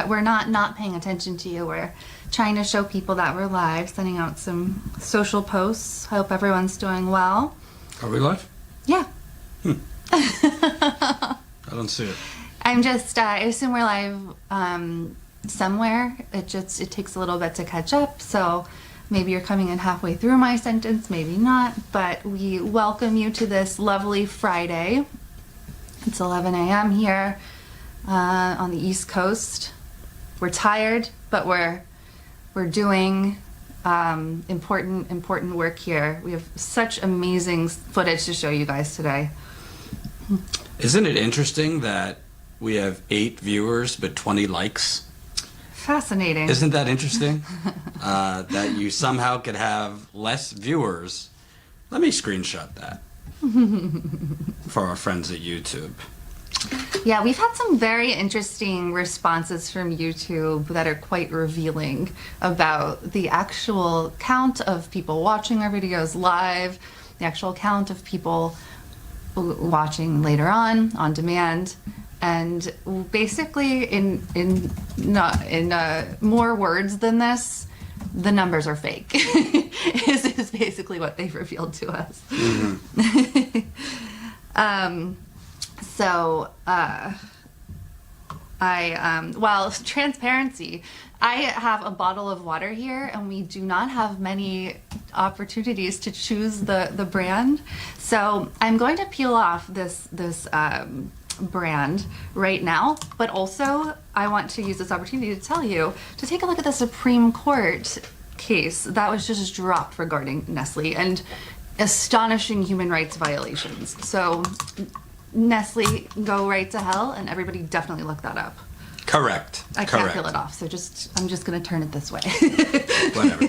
We're not paying attention to you. We're trying to show people that we're live, sending out some social posts. Hope everyone's doing well. Are we live? Yeah. I don't see it. I'm just, I assume we're live somewhere. It takes a little bit to catch up, so maybe you're coming in halfway through my sentence, maybe not, but we welcome you to this lovely Friday. It's 11 a.m. here on the East Coast. We're tired, but we're doing important work here. We have such amazing footage to show you guys today. Isn't it interesting that we have 8 viewers but 20 likes? Fascinating. Isn't that interesting? That you somehow could have less viewers. Let me screenshot that for our friends at YouTube. Yeah, we've had some very interesting responses from YouTube that are quite revealing about the actual count of people watching our videos live, the actual count of people watching later on demand, and basically in more words than this, the numbers are fake. is basically what they've revealed to us. Mm-hmm. Well, transparency. I have a bottle of water here, and we do not have many opportunities to choose the brand. So I'm going to peel off this brand right now, but also I want to use this opportunity to tell you to take a look at the Supreme Court case that was just dropped regarding Nestle and astonishing human rights violations. So Nestle, go right to hell, and everybody definitely look that up. Correct. I can't peel it off, so I'm just gonna turn it this way. Whatever.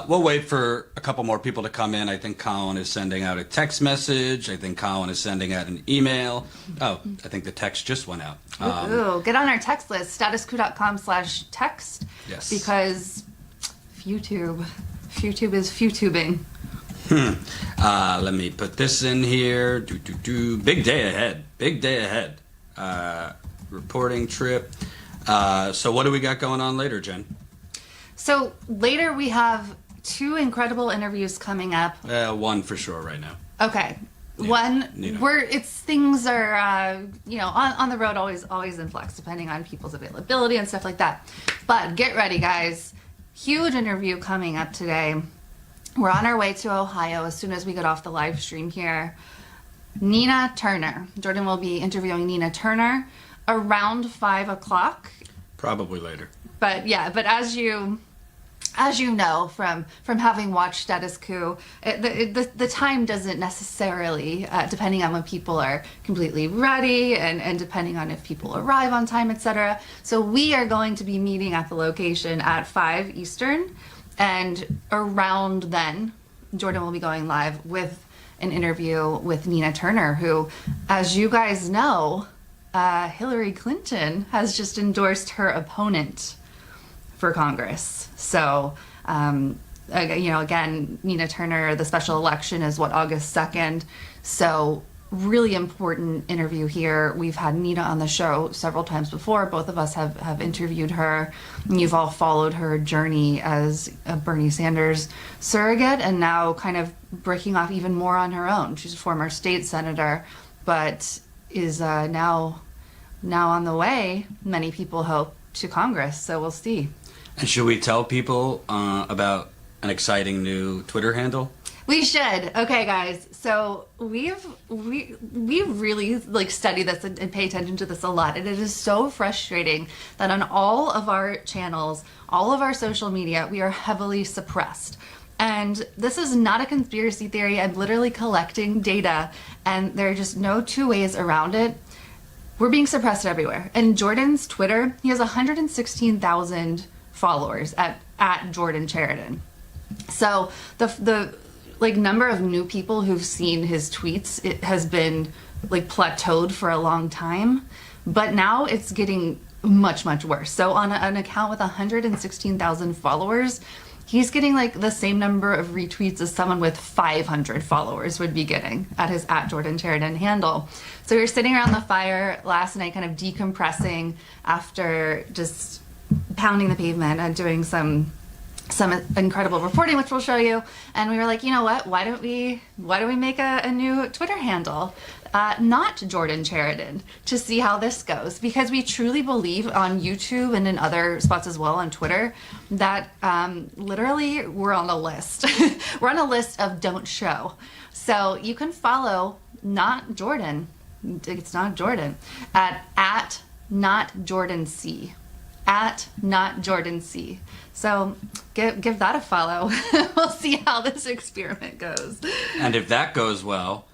We'll wait for a couple more people to come in. I think Colin is sending out a text message. I think Colin is sending out an email. Oh, I think the text just went out. Ooh, get on our text list, statuscoup.com/text. Yes. Because YouTube is futubing. Let me put this in here. Big day ahead. Big day ahead. Reporting trip. So what do we got going on later, Jen? So later we have 2 incredible interviews coming up. One for sure right now. Okay. Yeah, One, Nina. Things are, on the road, always in flux, depending on people's availability and stuff like that. But get ready, guys. Huge interview coming up today. We're on our way to Ohio as soon as we get off the live stream here. Nina Turner. Jordan will be interviewing Nina Turner around 5 o'clock. Probably later. But as you know from having watched Status Coup, the time doesn't necessarily, depending on when people are completely ready and depending on if people arrive on time, etc. So we are going to be meeting at the location at 5 Eastern. And around then, Jordan will be going live with an interview with Nina Turner, who, as you guys know, Hillary Clinton has just endorsed her opponent for Congress. So, again, Nina Turner, the special election is August 2nd. So really important interview here. We've had Nina on the show several times before. Both of us have interviewed her. You've all followed her journey as a Bernie Sanders surrogate and now kind of breaking off even more on her own. She's a former state senator, but is now on the way, many people hope, to Congress. So we'll see. And should we tell people about an exciting new Twitter handle? We should. Okay, guys. So we really study this and pay attention to this a lot. And it is so frustrating that on all of our channels, all of our social media, we are heavily suppressed. And this is not a conspiracy theory. I'm literally collecting data, and there are just no 2 ways around it. We're being suppressed everywhere. And Jordan's Twitter, he has 116,000 followers at Jordan Sheridan. So the number of new people who've seen his tweets, it has been plateaued for a long time, but now it's getting much worse. So on an account with 116,000 followers, he's getting like the same number of retweets as someone with 500 followers would be getting at his @JordanSheridan handle. So we were sitting around the fire last night, kind of decompressing after just pounding the pavement and doing some incredible reporting, which we'll show you. And we were like, you know what? Why don't we make a new Twitter handle, not Jordan Sheridan, to see how this goes? Because we truly believe on YouTube and in other spots as well on Twitter that literally we're on a list. We're on a list of don't show. So you can follow not Jordan. It's not Jordan at not Jordan C. At not Jordan C. So give that a follow. We'll see how this experiment goes. And if that goes well,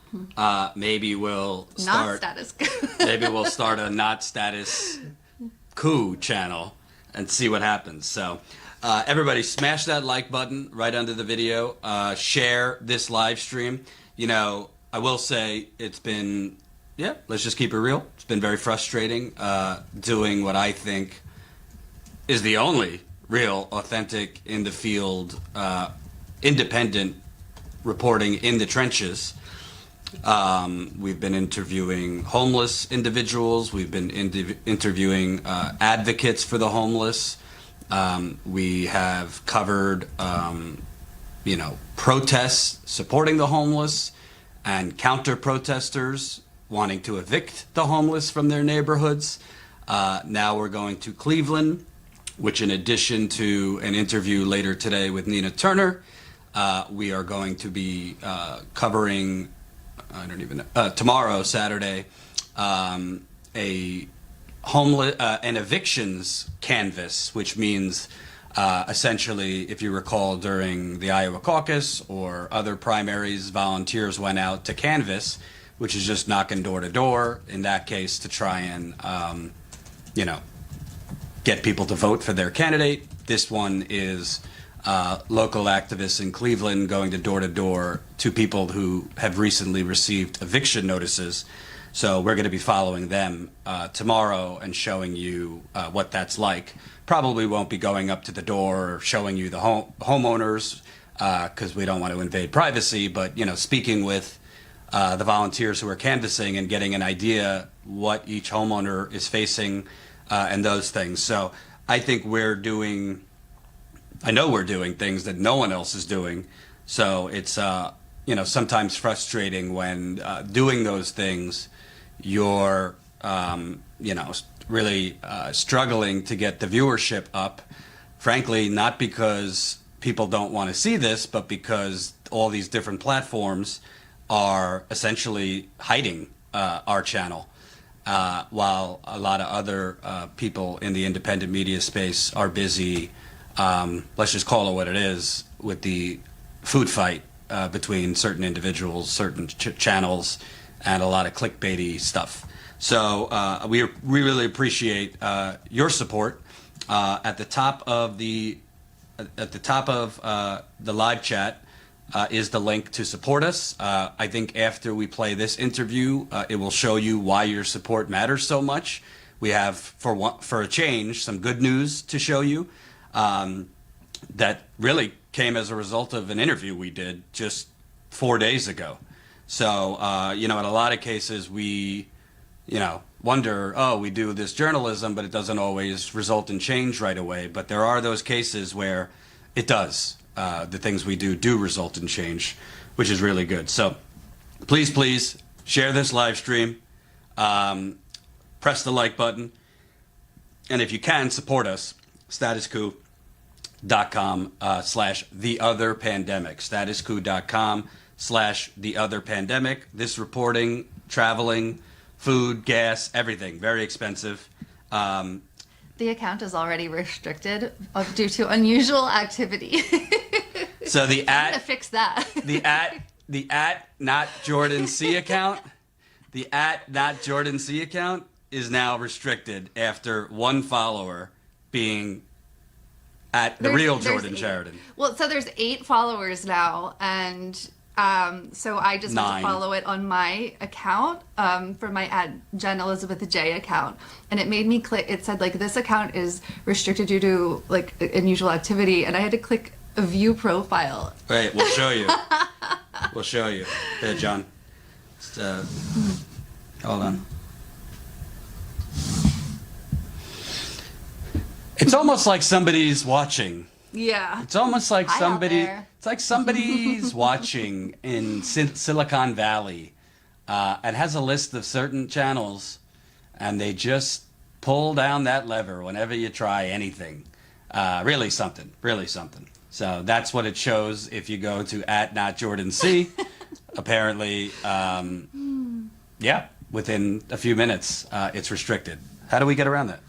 maybe we'll Not start. status. Maybe we'll start a not status Coup channel and see what happens. So, everybody, smash that like button right under the video. Share this live stream. You know, I will say it's been, let's just keep it real. It's been very frustrating doing what I think is the only real, authentic, in the field, independent reporting in the trenches. We've been interviewing homeless individuals. We've been interviewing advocates for the homeless. We have covered, protests supporting the homeless and counter-protesters wanting to evict the homeless from their neighborhoods. Now we're going to Cleveland, which in addition to an interview later today with Nina Turner, we are going to be covering, tomorrow, Saturday, an evictions canvass, which means essentially, if you recall, during the Iowa caucus or other primaries, volunteers went out to canvass, which is just knocking door to door, in that case, to try and, get people to vote for their candidate. This one is local activists in Cleveland going to door to people who have recently received eviction notices. So we're going to be following them tomorrow and showing you what that's like. Probably won't be going up to the door or showing you the homeowners because we don't want to invade privacy, but speaking with the volunteers who are canvassing and getting an idea what each homeowner is facing and those things. So I think I know we're doing things that no one else is doing. So it's, sometimes frustrating when doing those things, you're, really struggling to get the viewership up. Frankly, not because people don't want to see this, but because all these different platforms are essentially hiding our channel. While a lot of other people in the independent media space are busy, let's just call it what it is, with the food fight between certain individuals, certain channels, and a lot of clickbaity stuff. So we really appreciate your support. At the top of the live chat is the link to support us. I think after we play this interview, it will show you why your support matters so much. We have, for a change, some good news to show you that really came as a result of an interview we did just 4 days ago. So, in a lot of cases, we, wonder, we do this journalism, but it doesn't always result in change right away. But there are those cases where it does. The things we do result in change, which is really good. So please share this live stream, press the like button, and if you can, support us, statuscoup.com/theotherpandemic, statuscoup.com/theotherpandemic. This reporting, traveling, food, gas, everything, very expensive. The account is already restricted due to unusual activity. So I'm gonna fix that. the at not Jordan C account, is now restricted after one follower being at the real Jordan Sheridan. Well, so there's 8 followers now, and so I just went to follow it on my account for my Jen Elizabeth J account, and it made me click. It said this account is restricted due to unusual activity, and I had to click view profile. Wait, we'll show you. We'll show you. Here, John. Just, hold on. It's almost like somebody's watching. Yeah. It's almost like Hi out somebody. there. It's like somebody's watching in Silicon Valley, and has a list of certain channels, and they just pull down that lever whenever you try anything. Really something. Really something. So that's what it shows if you go to @NotJordanC. Apparently, yeah, within a few minutes, it's restricted. How do we get around that?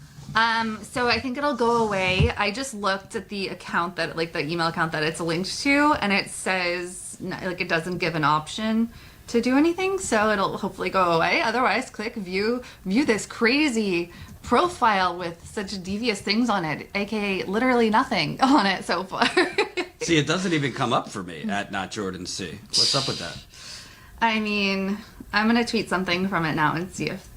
So I think it'll go away. I just looked at the account that, like the email account that it's linked to, and it says, like, it doesn't give an option to do anything, so it'll hopefully go away. Otherwise, click view this crazy profile with such devious things on it, aka literally nothing on it so far. See, it doesn't even come up for me @NotJordanC. What's up with that? I mean, I'm gonna tweet something from it now and see if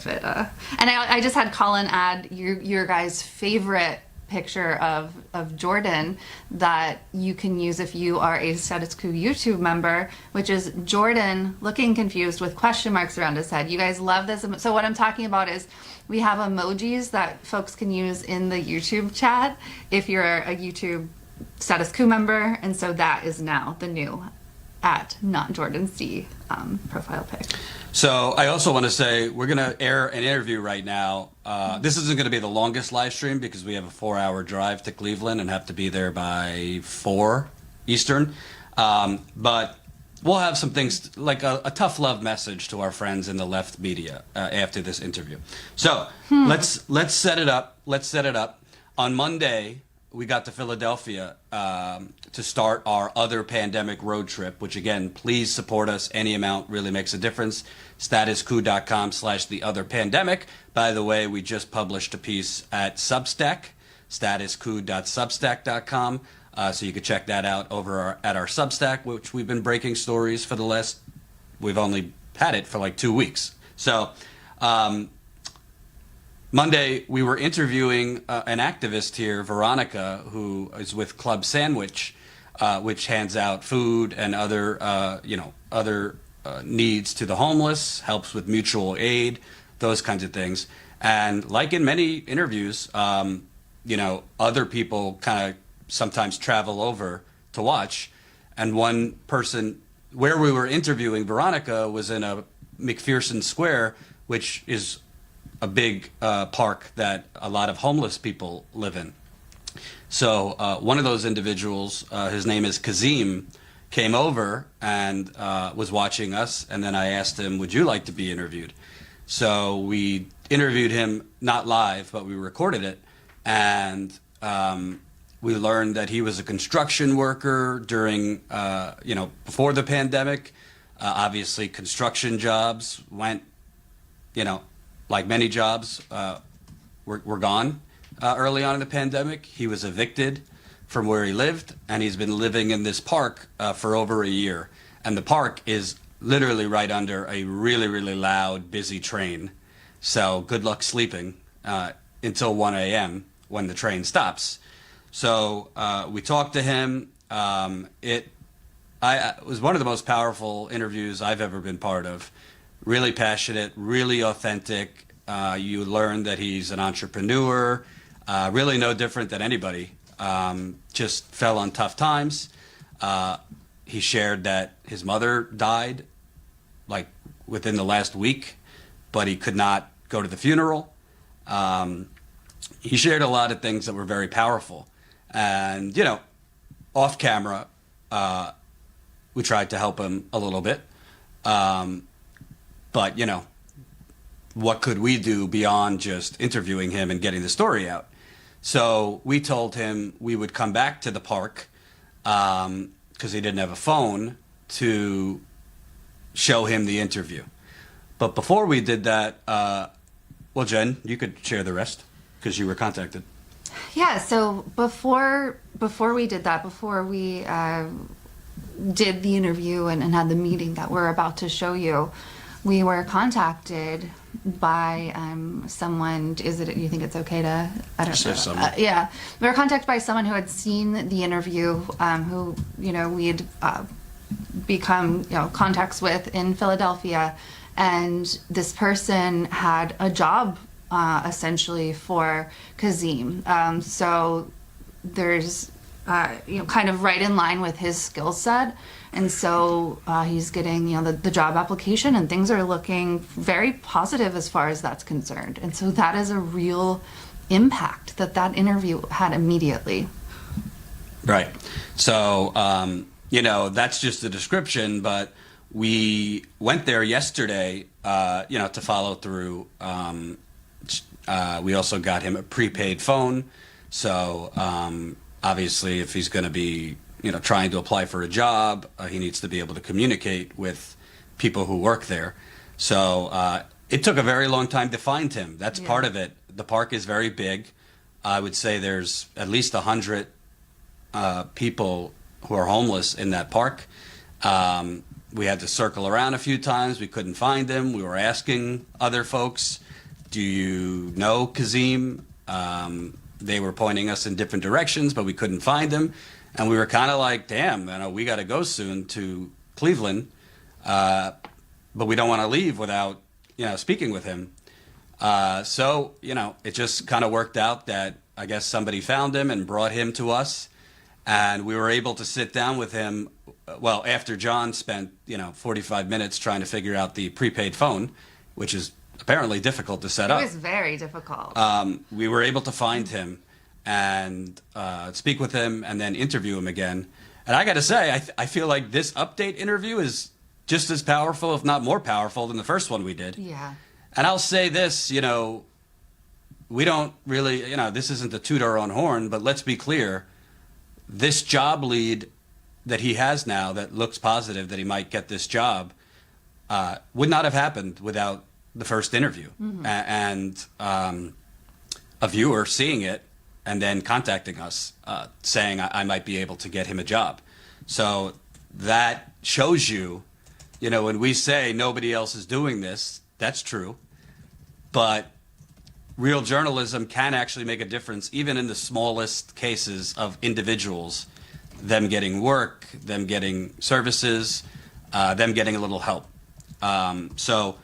it. And I just had Colin add your guys' favorite picture of Jordan that you can use if you are a Status Coup YouTube member, which is Jordan looking confused with question marks around his head. You guys love this. So what I'm talking about is we have emojis that folks can use in the YouTube chat if you're a YouTube Status Coup member, and so that is now the new @NotJordanC profile pic. So I also want to say we're going to air an interview right now. This isn't going to be the longest live stream because we have a 4-hour drive to Cleveland and have to be there by 4 Eastern. But we'll have some things like a tough love message to our friends in the left media after this interview. So let's set it up. Let's set it up. On Monday, we got to Philadelphia to start our other pandemic road trip, which again, please support us. Any amount really makes a difference. statuscoup.com/theotherpandemic. By the way, we just published a piece at Substack, statuscoup.substack.com. So you can check that out over at our Substack, which we've been breaking stories for we've only had it for like 2 weeks. So, Monday, we were interviewing an activist here, Veronica, who is with Club Sandwich, which hands out food and other needs to the homeless, helps with mutual aid, those kinds of things. And like in many interviews, other people kind of sometimes travel over to watch. And one person, where we were interviewing Veronica, was in a McPherson Square, which is a big park that a lot of homeless people live in. So one of those individuals, his name is Kazeem, came over and was watching us, and then I asked him, would you like to be interviewed? So we interviewed him, not live, but we recorded it, and we learned that he was a construction worker during, before the pandemic. Obviously, construction jobs went, like many jobs, were gone early on in the pandemic. He was evicted from where he lived, and he's been living in this park for over a year. And the park is literally right under a really, really loud, busy train. So good luck sleeping until 1 a.m. when the train stops. So we talked to him. It was one of the most powerful interviews I've ever been part of. Really passionate, really authentic. You learn that he's an entrepreneur, really no different than anybody. Just fell on tough times. He shared that his mother died like within the last week, but he could not go to the funeral. He shared a lot of things that were very powerful. And, off camera, we tried to help him a little bit. But, what could we do beyond just interviewing him and getting the story out? So we told him we would come back to the park because he didn't have a phone to show him the interview. But before we did that, well, Jen, you could share the rest because you were contacted. Yeah, so before we did that, before we did the interview and had the meeting that we're about to show you, we were contacted by someone. Is it? You think it's okay to? I don't know. Someone. Yeah, we were contacted by someone who had seen the interview, who we had become contacts with in Philadelphia, and this person had a job essentially for Kazeem. So there's kind of right in line with his skill set. And so he's getting, the job application, and things are looking very positive as far as that's concerned. And so that is a real impact that interview had immediately. Right. So, that's just the description, but we went there yesterday, to follow through. We also got him a prepaid phone. So, obviously, if he's going to be trying to apply for a job, he needs to be able to communicate with people who work there. So it took a very long time to find him. That's part of it. The park is very big. I would say there's at least 100 people who are homeless in that park. We had to circle around a few times. We couldn't find him. We were asking other folks, do you know Kazeem? They were pointing us in different directions, but we couldn't find him. And we were kind of like, damn, we got to go soon to Cleveland, but we don't want to leave without, speaking with him. So, it just kind of worked out that I guess somebody found him and brought him to us. And we were able to sit down with him, after John spent, 45 minutes trying to figure out the prepaid phone, which is apparently difficult to set up. It was very difficult. We were able to find him and speak with him and then interview him again. And I got to say, I feel like this update interview is just as powerful, if not more powerful, than the first one we did. Yeah. And I'll say this, we don't really, this isn't to toot our own horn, but let's be clear. This job lead that he has now that looks positive that he might get this job would not have happened without the first interview. Mm-hmm. And a viewer seeing it and then contacting us saying I might be able to get him a job. So that shows you, when we say nobody else is doing this, that's true. But real journalism can actually make a difference, even in the smallest cases of individuals, them getting work, them getting services, them getting a little help. So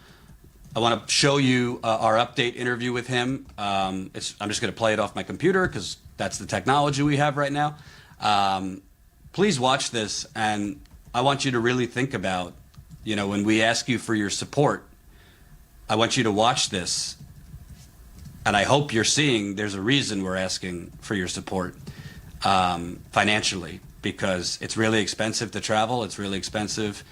I want to show you our update interview with him. I'm just going to play it off my computer because that's the technology we have right now. Please watch this, and I want you to really think about, when we ask you for your support, I want you to watch this, and I hope you're seeing there's a reason we're asking for your support financially, because it's really expensive to travel. It's really expensive.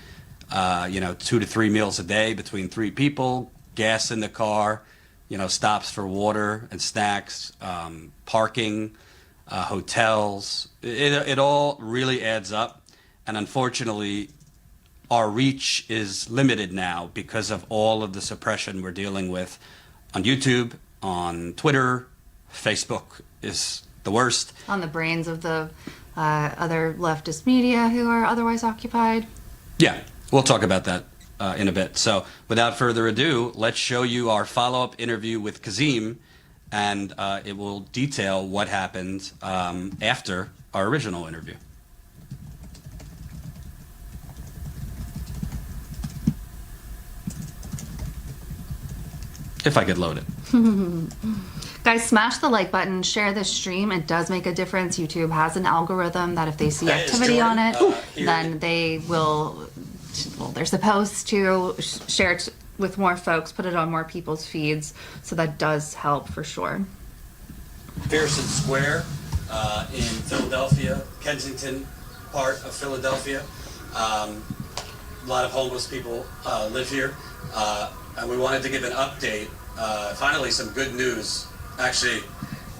2 to 3 meals a day between 3 people, gas in the car, stops for water and snacks, parking, hotels. It all really adds up. And unfortunately, our reach is limited now because of all of the suppression we're dealing with on YouTube, on Twitter. Facebook is the worst. On the brains of the other leftist media who are otherwise occupied. Yeah. We'll talk about that in a bit. So without further ado, let's show you our follow-up interview with Kazeem, and it will detail what happened after our original interview. If I could load it. Guys, smash the like button, share this stream. It does make a difference. YouTube has an algorithm that if they see activity on it, then they will... Well, they're supposed to share it with more folks, put it on more people's feeds, so that does help for sure. Pearson Square in Philadelphia, Kensington part of Philadelphia. A lot of homeless people live here, and we wanted to give an update. Finally, some good news actually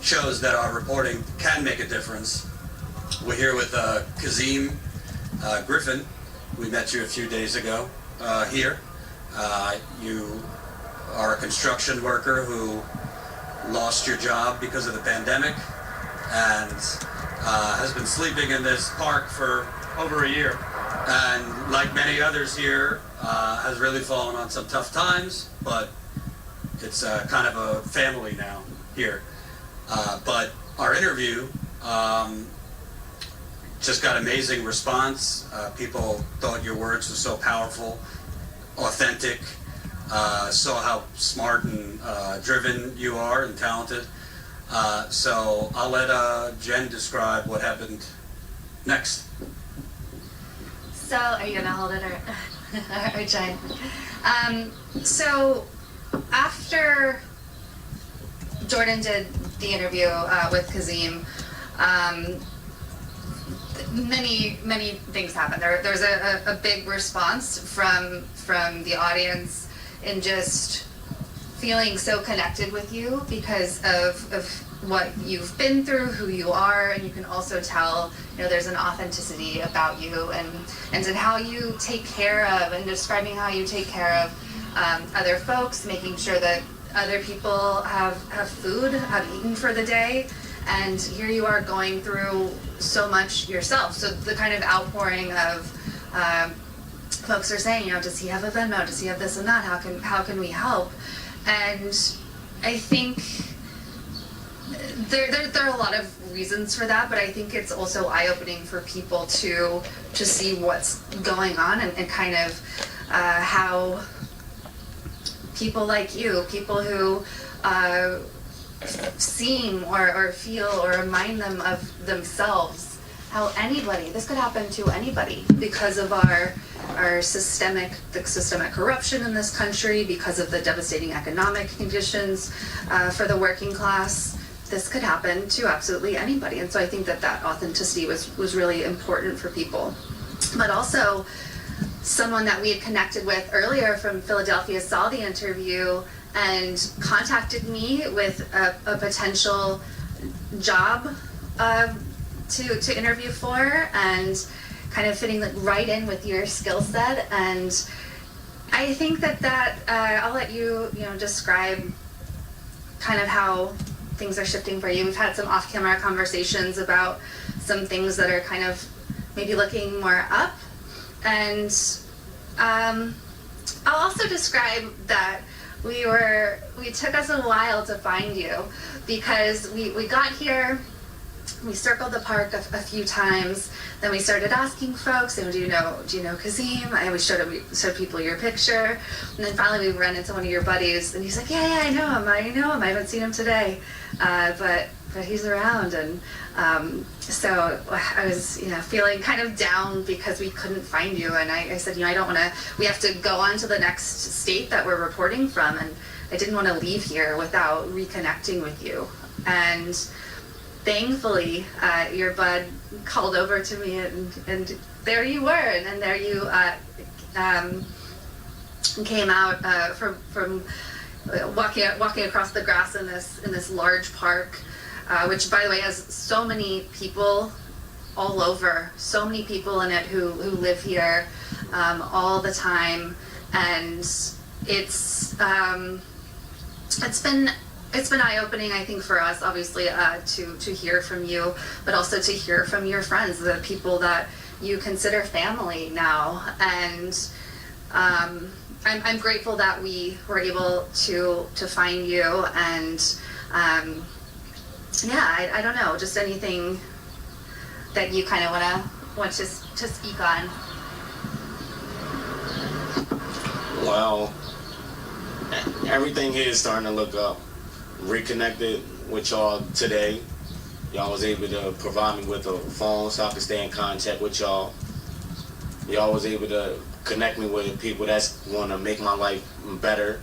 shows that our reporting can make a difference. We're here with Kazeem Griffin. We met you a few days ago here. You are a construction worker who lost your job because of the pandemic and has been sleeping in this park for over a year. And like many others here, has really fallen on some tough times, but It's kind of a family now here. But our interview just got amazing response. People thought your words were so powerful, authentic, saw how smart and driven you are and talented. So I'll let Jen describe what happened next. So, are you gonna hold it or Jen? So after Jordan did the interview with Kazeem, many things happened. There's a big response from the audience in just feeling so connected with you because of what you've been through, who you are, and you can also tell, there's an authenticity about you and how you take care of, and describing how you take care of other folks, making sure that other people have food, have eaten for the day, and here you are going through so much yourself. So the kind of outpouring of folks are saying, does he have a Venmo? Does he have this and that? How can we help? And I think there are a lot of reasons for that, but I think it's also eye-opening for people to see what's going on and kind of how people like you, people who seem or feel or remind them of themselves, how this could happen to anybody because of our systemic corruption in this country, because of the devastating economic conditions for the working class. This could happen to absolutely anybody. And so I think that authenticity was really important for people. But also, someone that we had connected with earlier from Philadelphia saw the interview and contacted me with a potential job to interview for, and kind of fitting right in with your skill set. And I think that I'll let you describe kind of how things are shifting for you. We've had some off-camera conversations about some things that are kind of maybe looking more up. And I'll also describe that we took us a while to find you, because we got here, we circled the park a few times, then we started asking folks, do you know Kazeem? And we showed people your picture, and then finally we ran into one of your buddies, and he's like, yeah, I know him, I haven't seen him today, but he's around. And so I was feeling kind of down because we couldn't find you, and I said, I don't want to, we have to go on to the next state that we're reporting from, and I didn't want to leave here without reconnecting with you. And thankfully, your bud called over to me, and there you were, and there you came out from walking across the grass in this large park, which, by the way, has so many people all over, so many people in it who live here all the time, and it's been eye-opening, I think, for us, obviously, to hear from you, but also to hear from your friends, the people that you consider family now. And I'm grateful that we were able to find you. And I don't know, just anything that you kind of want to speak on. Well, everything here is starting to look up. Reconnected with y'all today. Y'all was able to provide me with a phone so I could stay in contact with y'all. Y'all was able to connect me with people that's want to make my life better.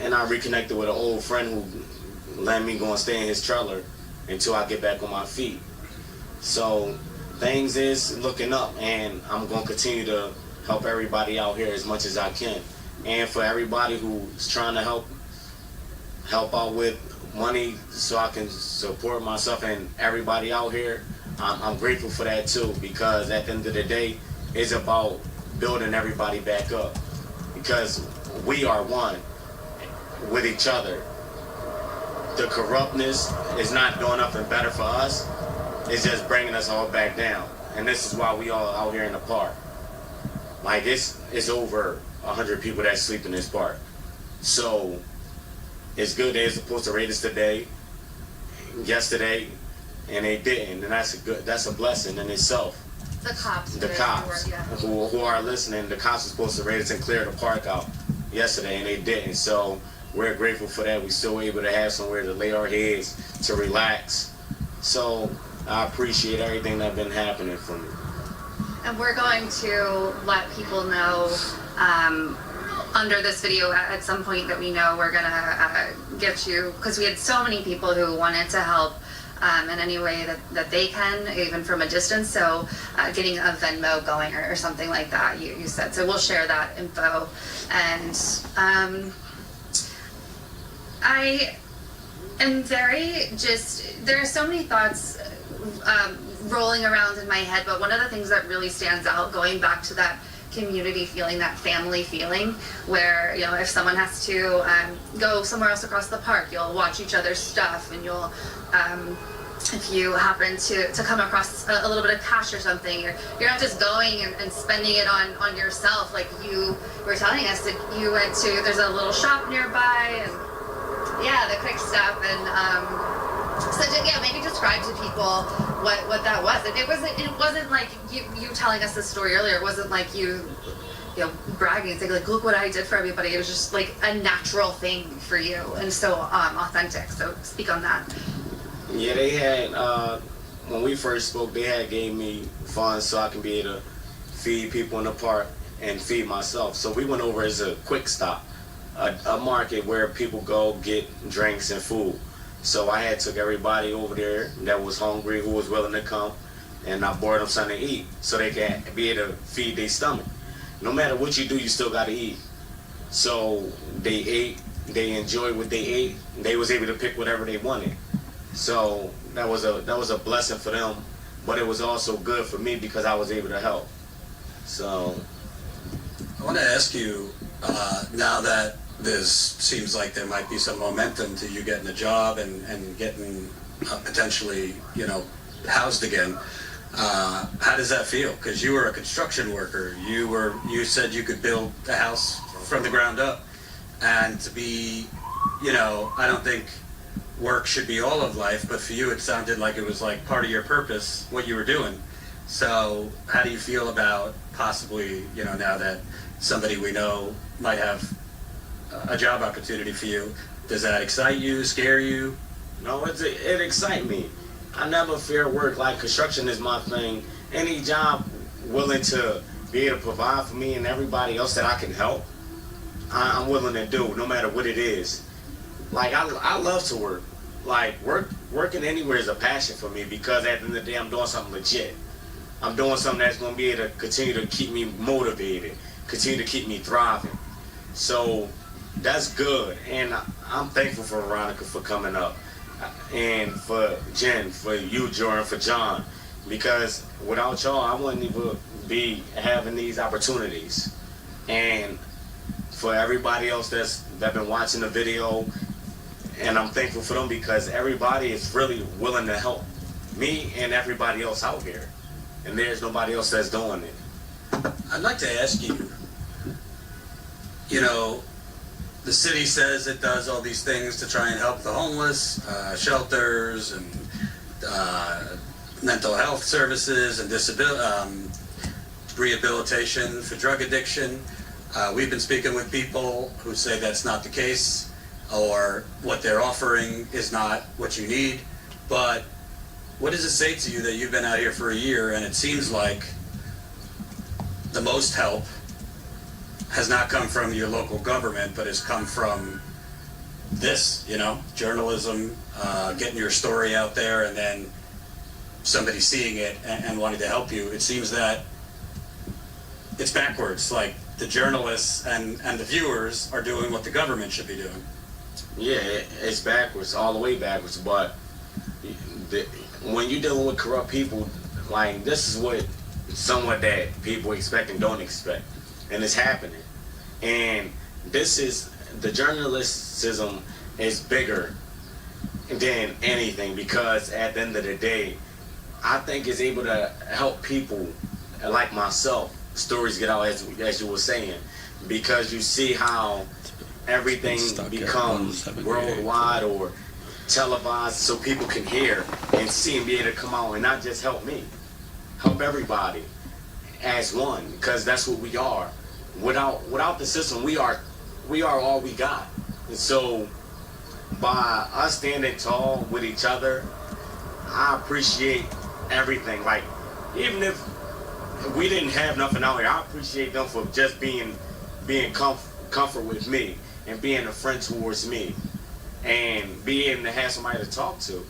And I reconnected with an old friend who let me go and stay in his trailer until I get back on my feet. So things is looking up, and I'm going to continue to help everybody out here as much as I can. And for everybody who's trying to help out with money so I can support myself and everybody out here, I'm grateful for that too, because at the end of the day, it's about building everybody back up, because we are one with each other. The corruptness is not doing nothing better for us, it's just bringing us all back down. And this is why we all out here in the park. Like, it's over 100 people that sleep in this park. So it's good. They're supposed to rate us today, yesterday, and they didn't, and that's a blessing in itself. The cops. The cops who are listening, the cops were supposed to rate us and clear the park out yesterday, and they didn't. So we're grateful for that. We're still able to have somewhere to lay our heads, to relax. So I appreciate everything that's been happening for me. And we're going to let people know under this video at some point that we know we're going to get you, because we had so many people who wanted to help in any way that they can, even from a distance. So getting a Venmo going or something like that, you said. So we'll share that info. And I am very there are so many thoughts rolling around in my head, but one of the things that really stands out, going back to that community feeling, that family feeling, where, you know, if someone has to go somewhere else across the park, you'll watch each other's stuff, and you'll if you happen to come across a little bit of cash or something, you're not just going and spending it on yourself. Like you were telling us that you went to, there's a little shop nearby, and yeah, the quick stuff. And so maybe describe to people what that was. And it wasn't like you telling us this story earlier. It wasn't like you know, bragging and saying like, look what I did for everybody. It was just like a natural thing for you, and so authentic. So speak on that. Yeah, they had, when we first spoke, they had gave me funds so I can be able to feed people in the park and feed myself. So we went over as a quick stop, a market where people go get drinks and food. So I had took everybody over there that was hungry, who was willing to come, and I bought them something to eat so they can be able to feed their stomach. No matter what you do, you still got to eat. So they ate, they enjoyed what they ate, they was able to pick whatever they wanted. So that was a blessing for them, but it was also good for me because I was able to help. So I want to ask you, now that this seems like there might be some momentum to you getting a job and getting potentially, you know, housed again, how does that feel? Because you were a construction worker. You said you could build a house from the ground up, and to be, you know, I don't think work should be all of life, but for you it sounded like it was like part of your purpose, what you were doing. So how do you feel about possibly, you know, now that somebody we know might have a job opportunity for you? Does that excite you, scare you? No, it excites me. I never fear work. Like, construction is my thing. Any job willing to be able to provide for me and everybody else that I can help, I'm willing to do, no matter what it is. Like, I love to work. Like, working anywhere is a passion for me, because at the end of the day, I'm doing something legit. I'm doing something that's going to be able to continue to keep me motivated, continue to keep me thriving. So that's good. And I'm thankful for Veronica for coming up, and for Jen, for you, Jordan, for John, because without y'all, I wouldn't even be having these opportunities. And for everybody else that's been watching the video, and I'm thankful for them, because everybody is really willing to help me and everybody else out here, and there's nobody else that's doing it. I'd like to ask you, you know, the city says it does all these things to try and help the homeless, shelters and mental health services and rehabilitation for drug addiction. We've been speaking with people who say that's not the case, or what they're offering is not what you need. But what does it say to you that you've been out here for a year and it seems like the most help has not come from your local government, but has come from this, you know, journalism, getting your story out there, and then somebody seeing it and wanting to help you? It seems that it's backwards, like the journalists and the viewers are doing what the government should be doing. Yeah, it's backwards, all the way backwards. But when you're dealing with corrupt people, like, this is what somewhat that people expect and don't expect, and it's happening. And this is, the journalism is bigger than anything, because at the end of the day, I think it's able to help people like myself. Stories get out, as you were saying, because you see how everything becomes worldwide or televised so people can hear and see and be able to come out and not just help me, help everybody as one, because that's what we are. Without the system, we are all we got. And so by us standing tall with each other, I appreciate everything. Like, even if we didn't have nothing out here, I appreciate them for just being comfort with me and being a friend towards me and being able to have somebody to talk to.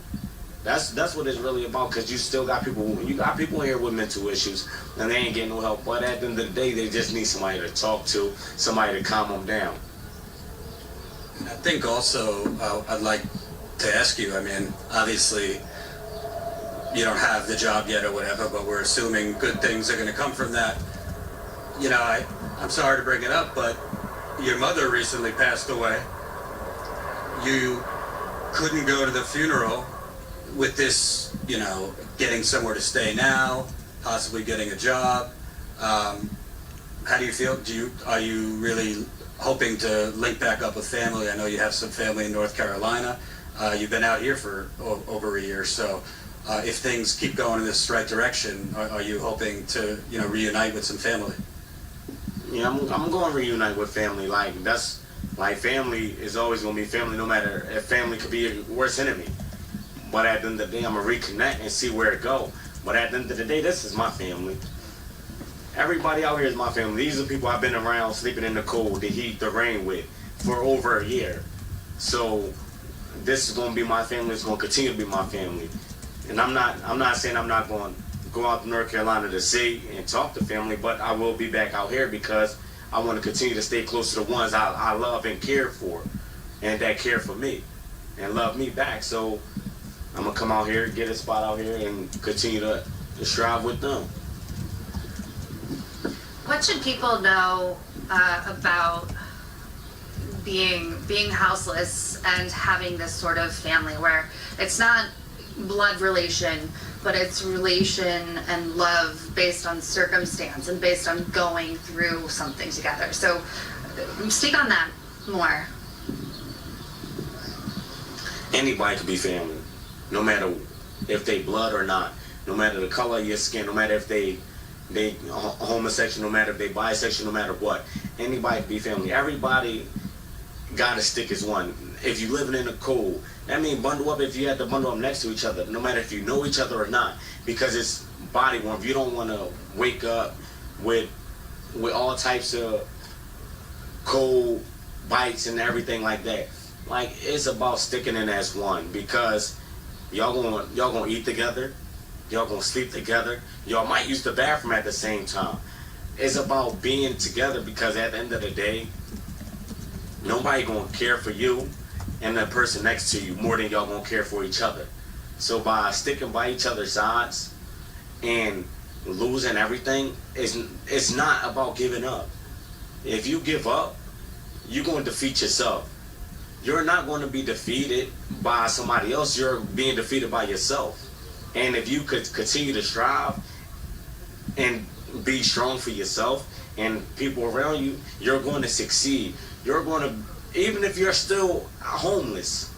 That's what it's really about, because you still got people here with mental issues and they ain't getting no help, but at the end of the day they just need somebody to talk to, somebody to calm them down. I think also I'd like to ask you, I mean, obviously you don't have the job yet or whatever, but we're assuming good things are going to come from that. You know, I'm sorry to bring it up, but your mother recently passed away. You couldn't go to the funeral. With this, you know, getting somewhere to stay now, possibly getting a job, how do you feel? Are you really hoping to link back up with family? I know you have some family in North Carolina. You've been out here for over a year, so if things keep going in this right direction, are you hoping to, you know, reunite with some family? Yeah, I'm going to reunite with family. Like family is always going to be family, no matter if family could be your worst enemy. But at the end of the day, I'm going to reconnect and see where it go. But at the end of the day, this is my family. Everybody out here is my family. These are people I've been around, sleeping in the cold, the heat, the rain with for over a year. So this is going to be my family. It's going to continue to be my family. And I'm not saying I'm not going to go out to North Carolina to see and talk to family, but I will be back out here because I want to continue to stay close to the ones I love and care for, and that care for me and love me back. So I'm going to come out here, get a spot out here, and continue to strive with them. What should people know about being houseless and having this sort of family where it's not blood relation, but it's relation and love based on circumstance and based on going through something together? So speak on that more. Anybody can be family. No matter if they blood or not, no matter the color of your skin, no matter if they homosexual, no matter if they bisexual, no matter what, anybody can be family. Everybody gotta stick as one. If you living in a cold, that means bundle up. If you have to bundle up next to each other, no matter if you know each other or not, because it's body warmth. You don't want to wake up with all types of cold bites and everything like that. Like, it's about sticking in as one, because y'all gonna eat together, y'all gonna sleep together, y'all might use the bathroom at the same time. It's about being together, because at the end of the day, nobody gonna care for you and the person next to you more than y'all gonna care for each other. So by sticking by each other's sides and losing everything, it's not about giving up. If you give up, you're gonna defeat yourself. You're not going to be defeated by somebody else. You're being defeated by yourself. And if you could continue to strive and be strong for yourself and people around you, you're going to succeed. You're going to, even if you're still homeless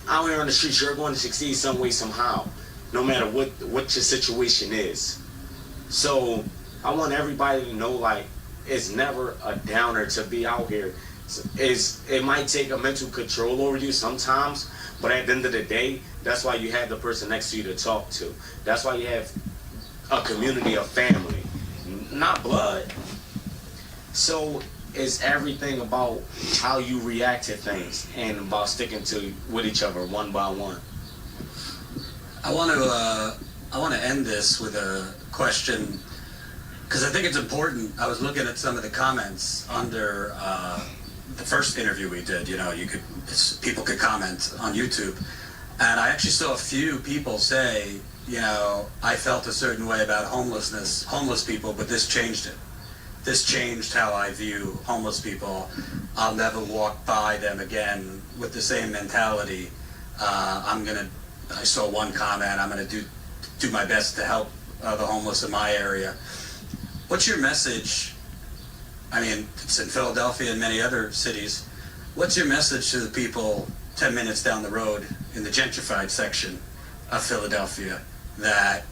out here on the streets, you're going to succeed some way, somehow, no matter what your situation is. So I want everybody to know, like, it's never a downer to be out here. It might take a mental control over you sometimes, but at the end of the day, that's why you have the person next to you to talk to. That's why you have a community of family, not blood. So it's everything about how you react to things and about sticking with each other one by one. I want to end this with a question, because I think it's important. I was looking at some of the comments under the first interview we did. You know, people could comment on YouTube, and I actually saw a few people say, you know, I felt a certain way about homeless people, but this changed it. This changed how I view homeless people. I'll never walk by them again with the same mentality. I saw one comment, I'm gonna do my best to help the homeless in my area. What's your message? I mean, it's in Philadelphia and many other cities. What's your message to the people 10 minutes down the road in the gentrified section of Philadelphia that,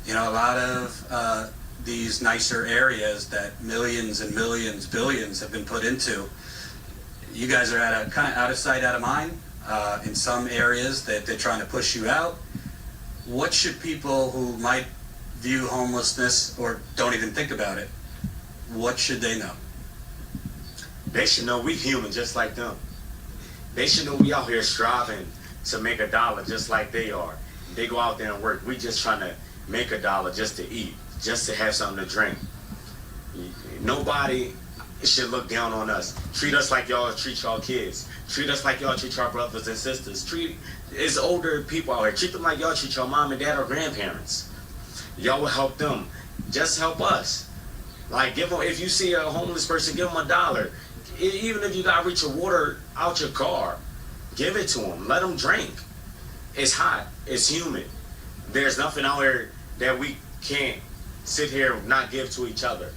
you know, a lot of these nicer areas that millions and millions, billions have been put into, you guys are at a kind of out of sight, out of mind in some areas that they're trying to push you out. What should people who might view homelessness or don't even think about it, what should they know? They should know we human just like them. They should know we out here striving to make a dollar just like they are. They go out there and work. We just trying to make a dollar just to eat, just to have something to drink. Nobody should look down on us. Treat us like y'all treat y'all kids. Treat us like y'all treat your brothers and sisters. It's older people out here. Treat them like y'all treat your mom and dad or grandparents. Y'all will help them. Just help us. Like, give them, if you see a homeless person, give them $1. Even if you gotta reach your water out your car, give it to them. Let them drink. It's hot. It's humid. There's nothing out here that we can't sit here and not give to each other.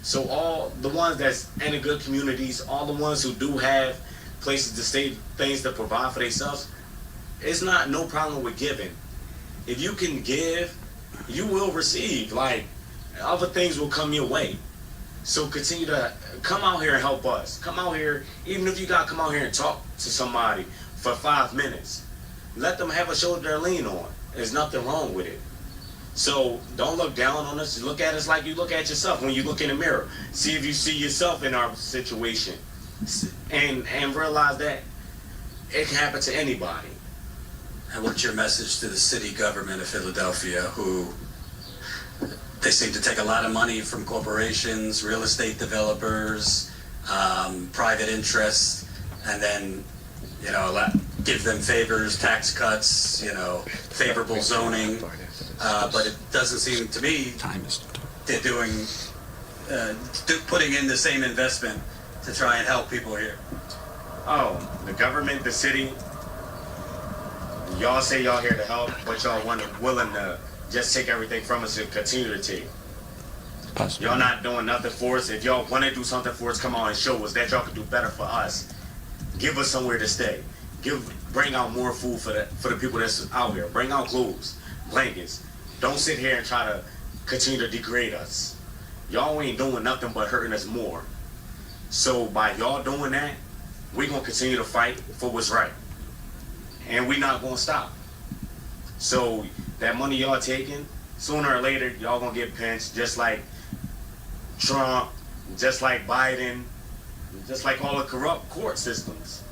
So all the ones that's in the good communities, all the ones who do have places to stay, things to provide for themselves, it's not no problem with giving. If you can give, you will receive. Like, other things will come your way. So continue to come out here and help us. Come out here, even if you gotta come out here and talk to somebody for 5 minutes. Let them have a shoulder to lean on. There's nothing wrong with it. So don't look down on us. Look at us like you look at yourself when you look in the mirror. See if you see yourself in our situation. And realize that it can happen to anybody. And what's your message to the city government of Philadelphia, who they seem to take a lot of money from corporations, real estate developers, private interests, and then, you know, give them favors, tax cuts, you know, favorable zoning. But it doesn't seem to me they're doing, putting in the same investment to try and help people here. Oh, the government, the city, y'all say y'all here to help, but y'all willing to just take everything from us and continue to take. Possibly. Y'all not doing nothing for us. If y'all want to do something for us, come on and show us that y'all can do better for us. Give us somewhere to stay. Bring out more food for the people that's out here. Bring out clothes, blankets. Don't sit here and try to continue to degrade us. Y'all ain't doing nothing but hurting us more. So by y'all doing that, we gonna continue to fight for what's right. And we not gonna stop. So that money y'all taking, sooner or later, y'all gonna get pinched, just like Trump, just like Biden, just like all the corrupt court systems.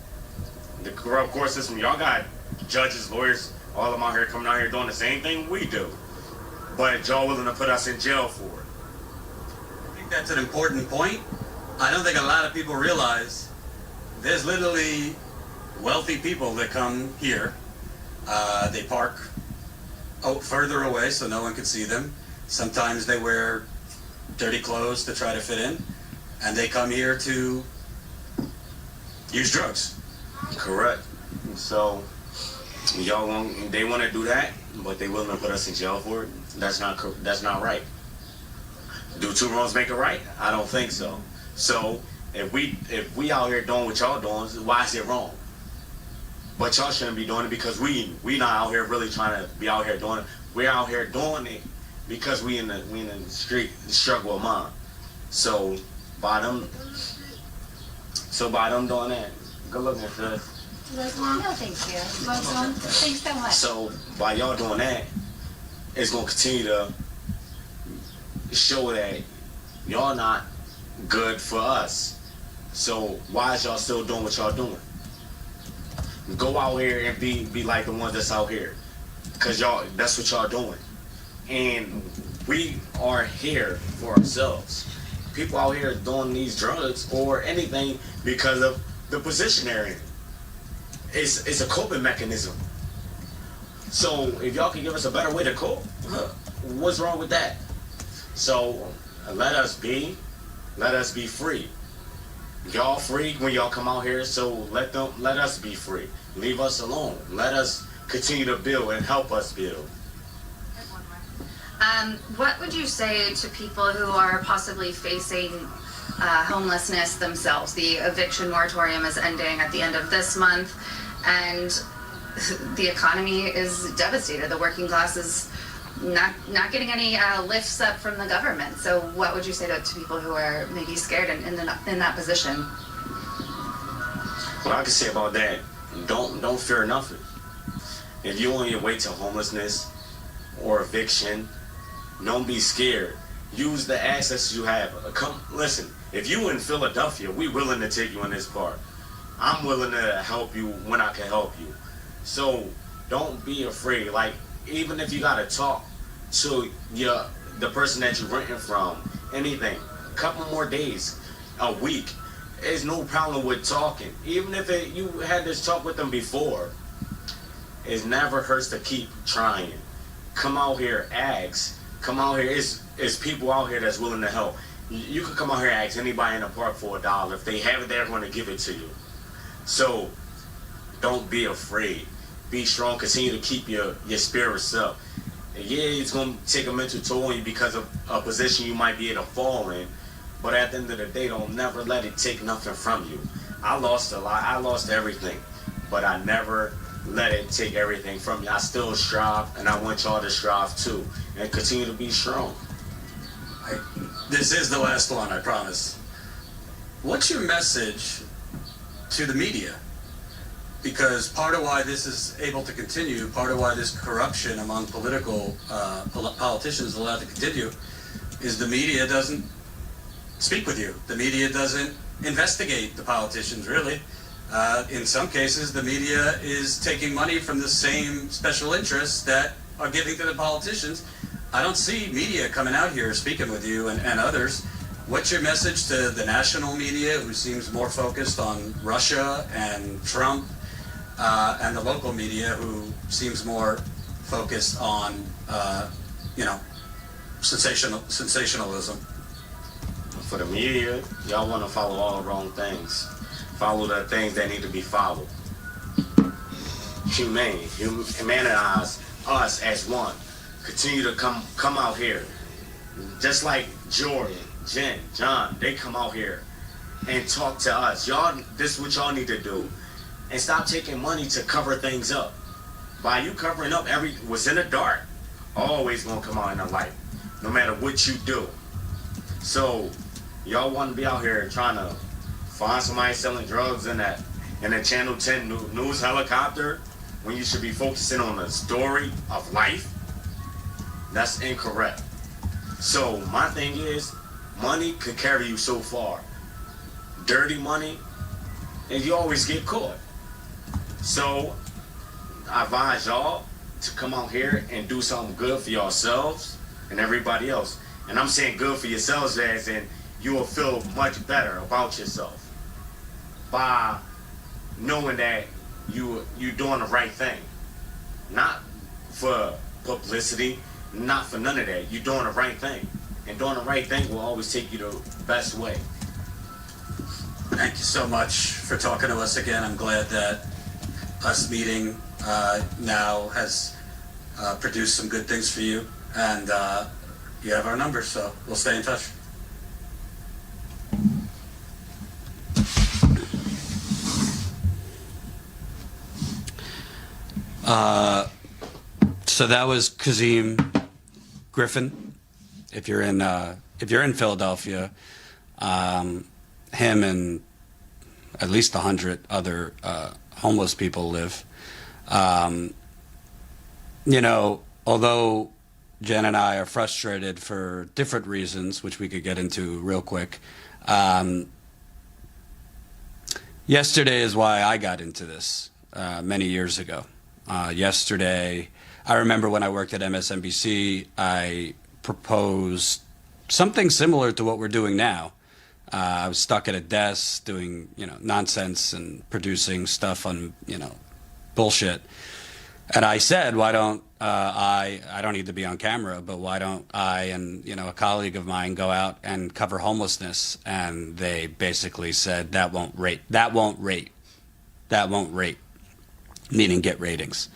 The corrupt court system, y'all got judges, lawyers, all of them out here coming out here doing the same thing we do. But y'all willing to put us in jail for it. I think that's an important point. I don't think a lot of people realize there's literally wealthy people that come here. They park further away so no one can see them. Sometimes they wear dirty clothes to try to fit in, and they come here to use drugs. Correct. So they want to do that, but they willing to put us in jail for it. That's not right. Do two wrongs make it right? I don't think so. So if we out here doing what y'all doing, why is it wrong? But y'all shouldn't be doing it because we not out here really trying to be out here doing it. We're out here doing it because we in the street, the struggle of mine. So by them doing that, good looking at this. No, thank you. Thanks so much. So by y'all doing that, it's gonna continue to show that y'all not good for us. So why is y'all still doing what y'all doing? Go out here and be like the ones that's out here, cause that's what y'all doing. And we are here for ourselves. People out here doing these drugs or anything because of the position they're in. It's a coping mechanism. So if y'all can give us a better way to cope, what's wrong with that? So let us be free. Y'all free when y'all come out here, so let us be free. Leave us alone. Let us continue to build and help us build. What would you say to people who are possibly facing homelessness themselves. The eviction moratorium is ending at the end of this month, and the economy is devastated. The working class is not getting any lifts up from the government. So what would you say to people who are maybe scared in that position? What I can say about that, don't fear nothing. If you're on your way to homelessness or eviction, don't be scared. Use the access you have. Come, listen, if you in Philadelphia, we willing to take you in this part. I'm willing to help you when I can help you. So don't be afraid. Like, even if you gotta talk to the person that you're renting from, anything, a couple more days, a week, there's no problem with talking. Even if you had this talk with them before, it never hurts to keep trying. Come out here, ask. Come out here. It's people out here that's willing to help. You can come out here and ask anybody in the park for $1. If they have it, they're going to give it to you. So don't be afraid. Be strong. Continue to keep your spirits up. And yeah, it's going to take a mental toll on you because of a position you might be able to fall in. But at the end of the day, don't never let it take nothing from you. I lost a lot. I lost everything. But I never let it take everything from me. I still strive, and I want y'all to strive too. And continue to be strong. This is the last one, I promise. What's your message to the media? Because part of why this is able to continue, part of why this corruption among politicians is allowed to continue, is the media doesn't speak with you. The media doesn't investigate the politicians, really. In some cases, the media is taking money from the same special interests that are giving to the politicians. I don't see media coming out here speaking with you and others. What's your message to the national media, who seems more focused on Russia and Trump, and the local media, who seems more focused on, sensationalism? For the media, y'all want to follow all the wrong things. Follow the things that need to be followed. Humanize us as one. Continue to come out here. Just like Jordan, Jen, John, they come out here and talk to us. Y'all, this is what y'all need to do. And stop taking money to cover things up. By you covering up what's in the dark, always gonna come out in the light, no matter what you do. So y'all want to be out here trying to find somebody selling drugs in a Channel 10 news helicopter when you should be focusing on the story of life? That's incorrect. So my thing is, money could carry you so far. Dirty money, and you always get caught. So I advise y'all to come out here and do something good for yourselves and everybody else. And I'm saying good for yourselves as in you will feel much better about yourself by knowing that you're doing the right thing. Not for publicity, not for none of that. You're doing the right thing. And doing the right thing will always take you the best way. Thank you so much for talking to us again. I'm glad that us meeting now has produced some good things for you. And you have our number, so we'll stay in touch. So that was Kazeem Griffin. If you're in Philadelphia, him and at least 100 other homeless people live. Although Jen and I are frustrated for different reasons, which we could get into real quick. Yesterday is why I got into this many years ago. Yesterday, I remember when I worked at MSNBC, I proposed something similar to what we're doing now. I was stuck at a desk doing, nonsense and producing stuff on, bullshit. And I said, why don't I don't need to be on camera, but why don't I and, a colleague of mine go out and cover homelessness? And they basically said, that won't rate, meaning get ratings.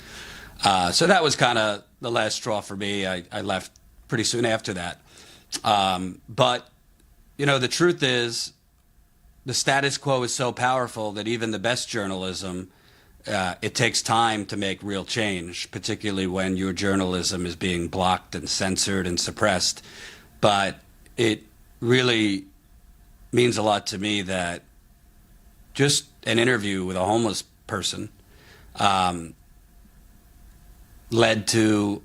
So that was kind of the last straw for me. I left pretty soon after that. But the truth is the status quo is so powerful that even the best journalism, it takes time to make real change, particularly when your journalism is being blocked and censored and suppressed. But it really means a lot to me that just an interview with a homeless person led to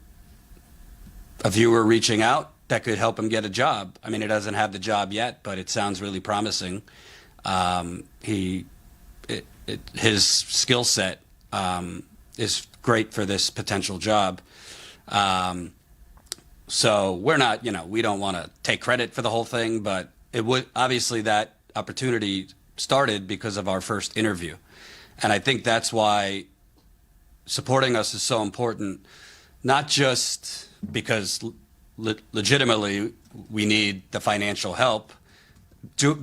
a viewer reaching out that could help him get a job. I mean, he doesn't have the job yet, but it sounds really promising. His skill set is great for this potential job. So we're not, we don't want to take credit for the whole thing, but it would obviously that opportunity started because of our first interview. And I think that's why supporting us is so important, not just because legitimately we need the financial help,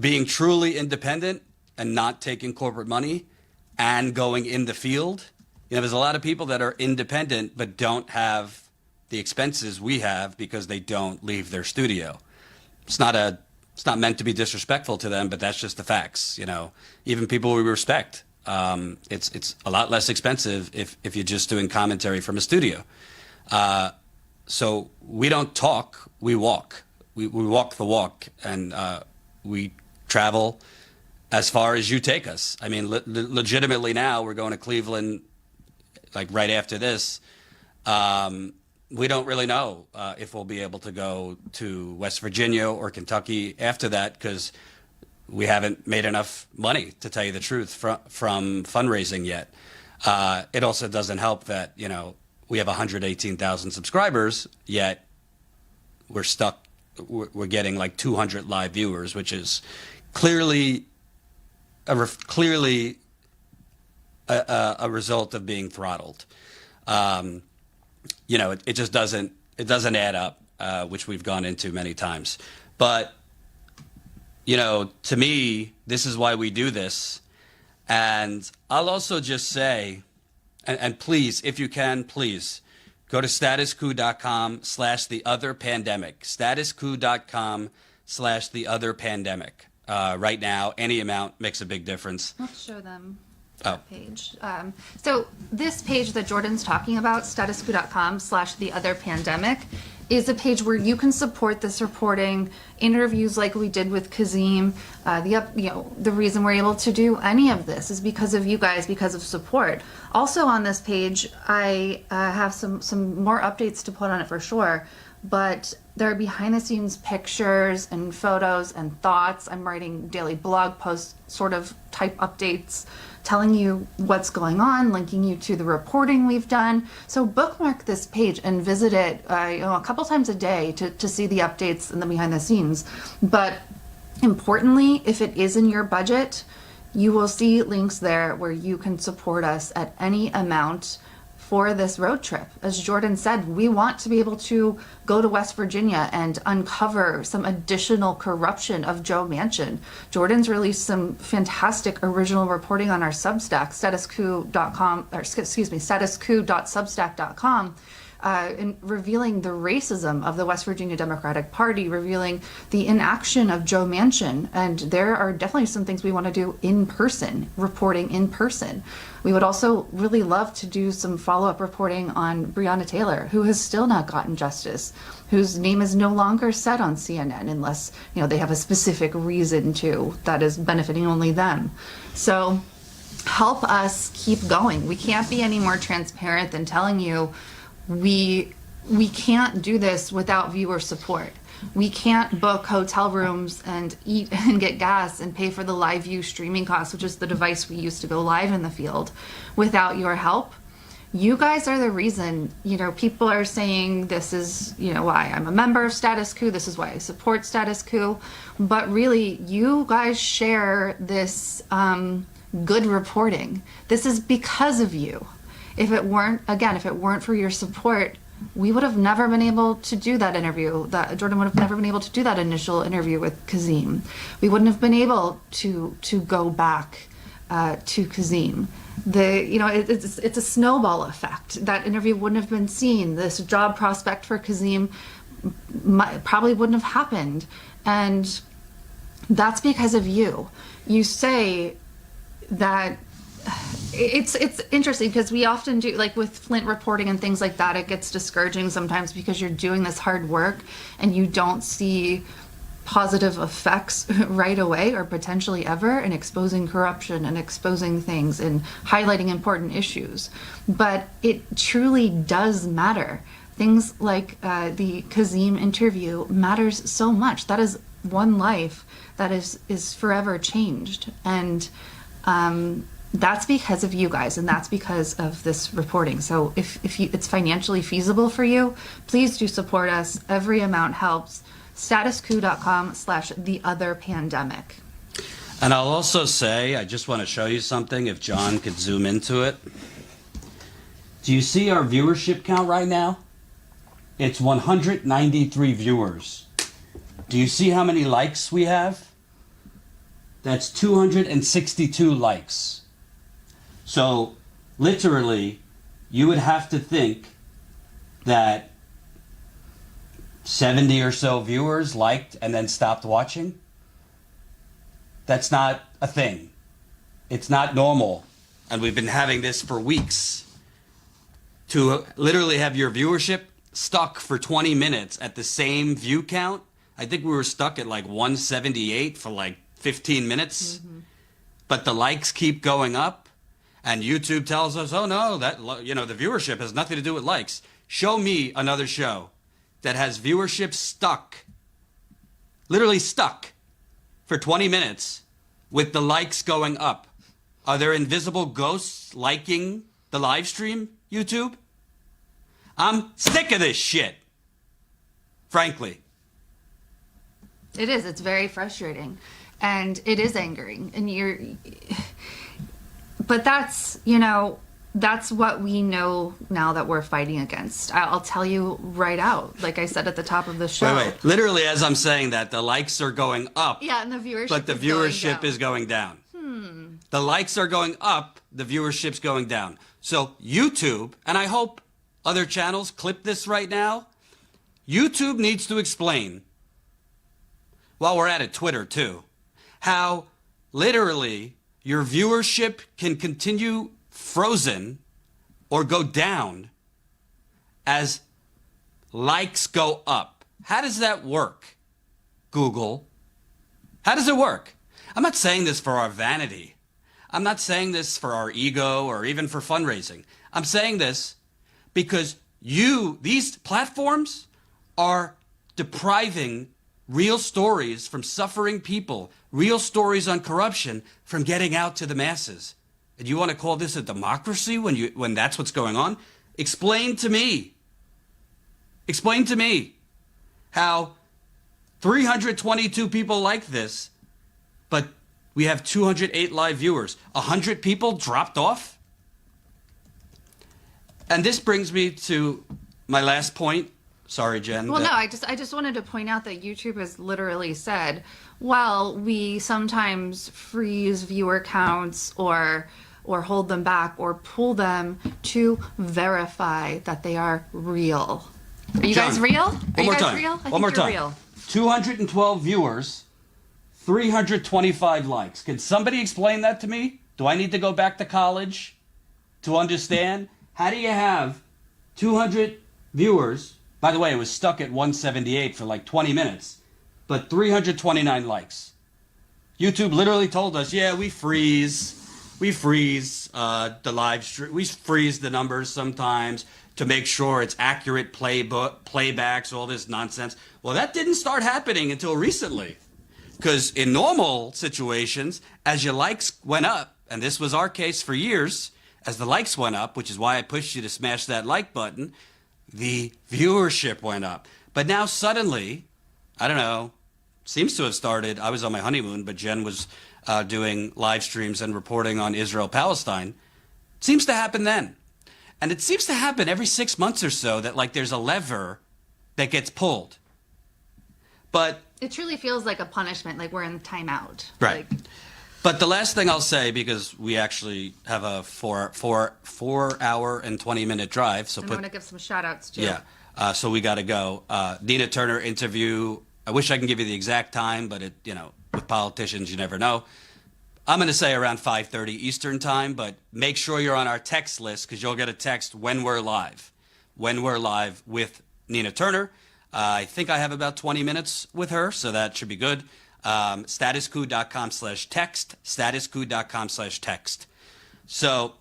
being truly independent and not taking corporate money and going in the field. There's a lot of people that are independent but don't have the expenses we have because they don't leave their studio. It's not meant to be disrespectful to them, but that's just the facts. Even people we respect, it's a lot less expensive if you're just doing commentary from a studio. So we don't talk, we walk. We walk the walk, and we travel as far as you take us. I mean, legitimately now we're going to Cleveland, like right after this. We don't really know if we'll be able to go to West Virginia or Kentucky after that because we haven't made enough money, to tell you the truth, from fundraising yet. It also doesn't help that, we have 118,000 subscribers, yet we're stuck. We're getting like 200 live viewers, which is clearly a result of being throttled. It just doesn't add up, which we've gone into many times. But, to me, this is why we do this. And I'll also just say, and please, if you can, please go to statuscoup.com/theotherpandemic. Statuscoup.com/theotherpandemic. Right now, any amount makes a big difference. Let's show them that page. So this page that Jordan's talking about, statuscoup.com/theotherpandemic, is a page where you can support this reporting, interviews like we did with Kazeem. The reason we're able to do any of this is because of you guys, because of support. Also on this page, I have some more updates to put on it for sure, but there are behind the scenes pictures and photos and thoughts. I'm writing daily blog posts, sort of type updates, telling you what's going on, linking you to the reporting we've done. So bookmark this page and visit it a couple times a day to see the updates and the behind the scenes. But importantly, if it is in your budget, you will see links there where you can support us at any amount for this road trip. As Jordan said, we want to be able to go to West Virginia and uncover some additional corruption of Joe Manchin. Jordan's released some fantastic original reporting on our Substack, statuscoup.substack.com, in revealing the racism of the West Virginia Democratic Party, revealing the inaction of Joe Manchin. And there are definitely some things we want to do in person, reporting in person. We would also really love to do some follow-up reporting on Breonna Taylor, who has still not gotten justice, whose name is no longer said on CNN unless, they have a specific reason to, that is benefiting only them. So help us keep going. We can't be any more transparent than telling you we can't do this without viewer support. We can't book hotel rooms and eat and get gas and pay for the live view streaming costs, which is the device we use to go live in the field, without your help. You guys are the reason. People are saying this is, why I'm a member of Status Coup. This is why I support Status Coup. But really, you guys share this good reporting. This is because of you. If it weren't for your support, we would have never been able to do that interview. Jordan would have never been able to do that initial interview with Kazeem. We wouldn't have been able to go back to Kazeem. It's a snowball effect. That interview wouldn't have been seen. This job prospect for Kazeem probably wouldn't have happened. And That's because of you. You say that it's interesting because we often do, like with Flint reporting and things like that, it gets discouraging sometimes because you're doing this hard work and you don't see positive effects right away or potentially ever in exposing corruption and exposing things and highlighting important issues. But it truly does matter. Things like the Kazeem interview matters so much. That is one life that is forever changed. And that's because of you guys, and that's because of this reporting. So if it's financially feasible for you, please do support us. Every amount helps. statuscoup.com/theotherpandemic. And I'll also say, I just want to show you something, if John could zoom into it. Do you see our viewership count right now? It's 193 viewers. Do you see how many likes we have? That's 262 likes. So, literally, you would have to think that 70 or so viewers liked and then stopped watching. That's not a thing. It's not normal. And we've been having this for weeks. To literally have your viewership stuck for 20 minutes at the same view count. I think we were stuck at like 178 for like 15 minutes. Mm-hmm. But the likes keep going up. And YouTube tells us, oh no, that, the viewership has nothing to do with likes. Show me another show that has viewership stuck, literally stuck, for 20 minutes with the likes going up. Are there invisible ghosts liking the live stream, YouTube? I'm sick of this shit, frankly. It is. It's very frustrating. And it is angering. And but that's, that's what we know now that we're fighting against. I'll tell you right out, like I said at the top of the show. Wait. Literally, as I'm saying that, the likes are going up. Yeah, and the viewership but the viewership is going down. The likes are going up, the viewership's going down. So YouTube, and I hope other channels clip this right now, YouTube needs to explain, while we're at it, Twitter too, how literally your viewership can continue frozen or go down as likes go up. How does that work, Google? How does it work? I'm not saying this for our vanity. I'm not saying this for our ego or even for fundraising. I'm saying this because these platforms are depriving real stories from suffering people, real stories on corruption from getting out to the masses. And you want to call this a democracy when that's what's going on? Explain to me how 322 people like this, but we have 208 live viewers. 100 people dropped off? And this brings me to my last point. Sorry, Jen. Well, no, I just wanted to point out that YouTube has literally said, well, we sometimes freeze viewer counts or hold them back or pull them to verify that they are real. Are you guys real? Are you guys real? One more time. Real. 212 viewers, 325 likes. Can somebody explain that to me? Do I need to go back to college to understand? How do you have 200 viewers? By the way, it was stuck at 178 for like 20 minutes, but 329 likes. YouTube literally told us, yeah, we freeze the live stream. We freeze the numbers sometimes to make sure it's accurate playbacks, all this nonsense. Well, that didn't start happening until recently. Because in normal situations, as your likes went up, and this was our case for years, as the likes went up, which is why I pushed you to smash that like button, the viewership went up. But now suddenly, I don't know, seems to have started, I was on my honeymoon, but Jen was doing live streams and reporting on Israel-Palestine. It seems to happen then. And it seems to happen every 6 months or so that like there's a lever that gets pulled. But it truly feels like a punishment, like we're in timeout. Right. But the last thing I'll say, because we actually have a 4 hour and 20-minute drive. So I want to give some shout-outs too. Yeah. So we got to go. Nina Turner interview. I wish I can give you the exact time, but with politicians, you never know. I'm going to say around 5:30 Eastern time, but make sure you're on our text list because you'll get a text when we're live. When we're live with Nina Turner. I think I have about 20 minutes with her, so that should be good. Statuscoup.com/text, statuscoup.com/text. So,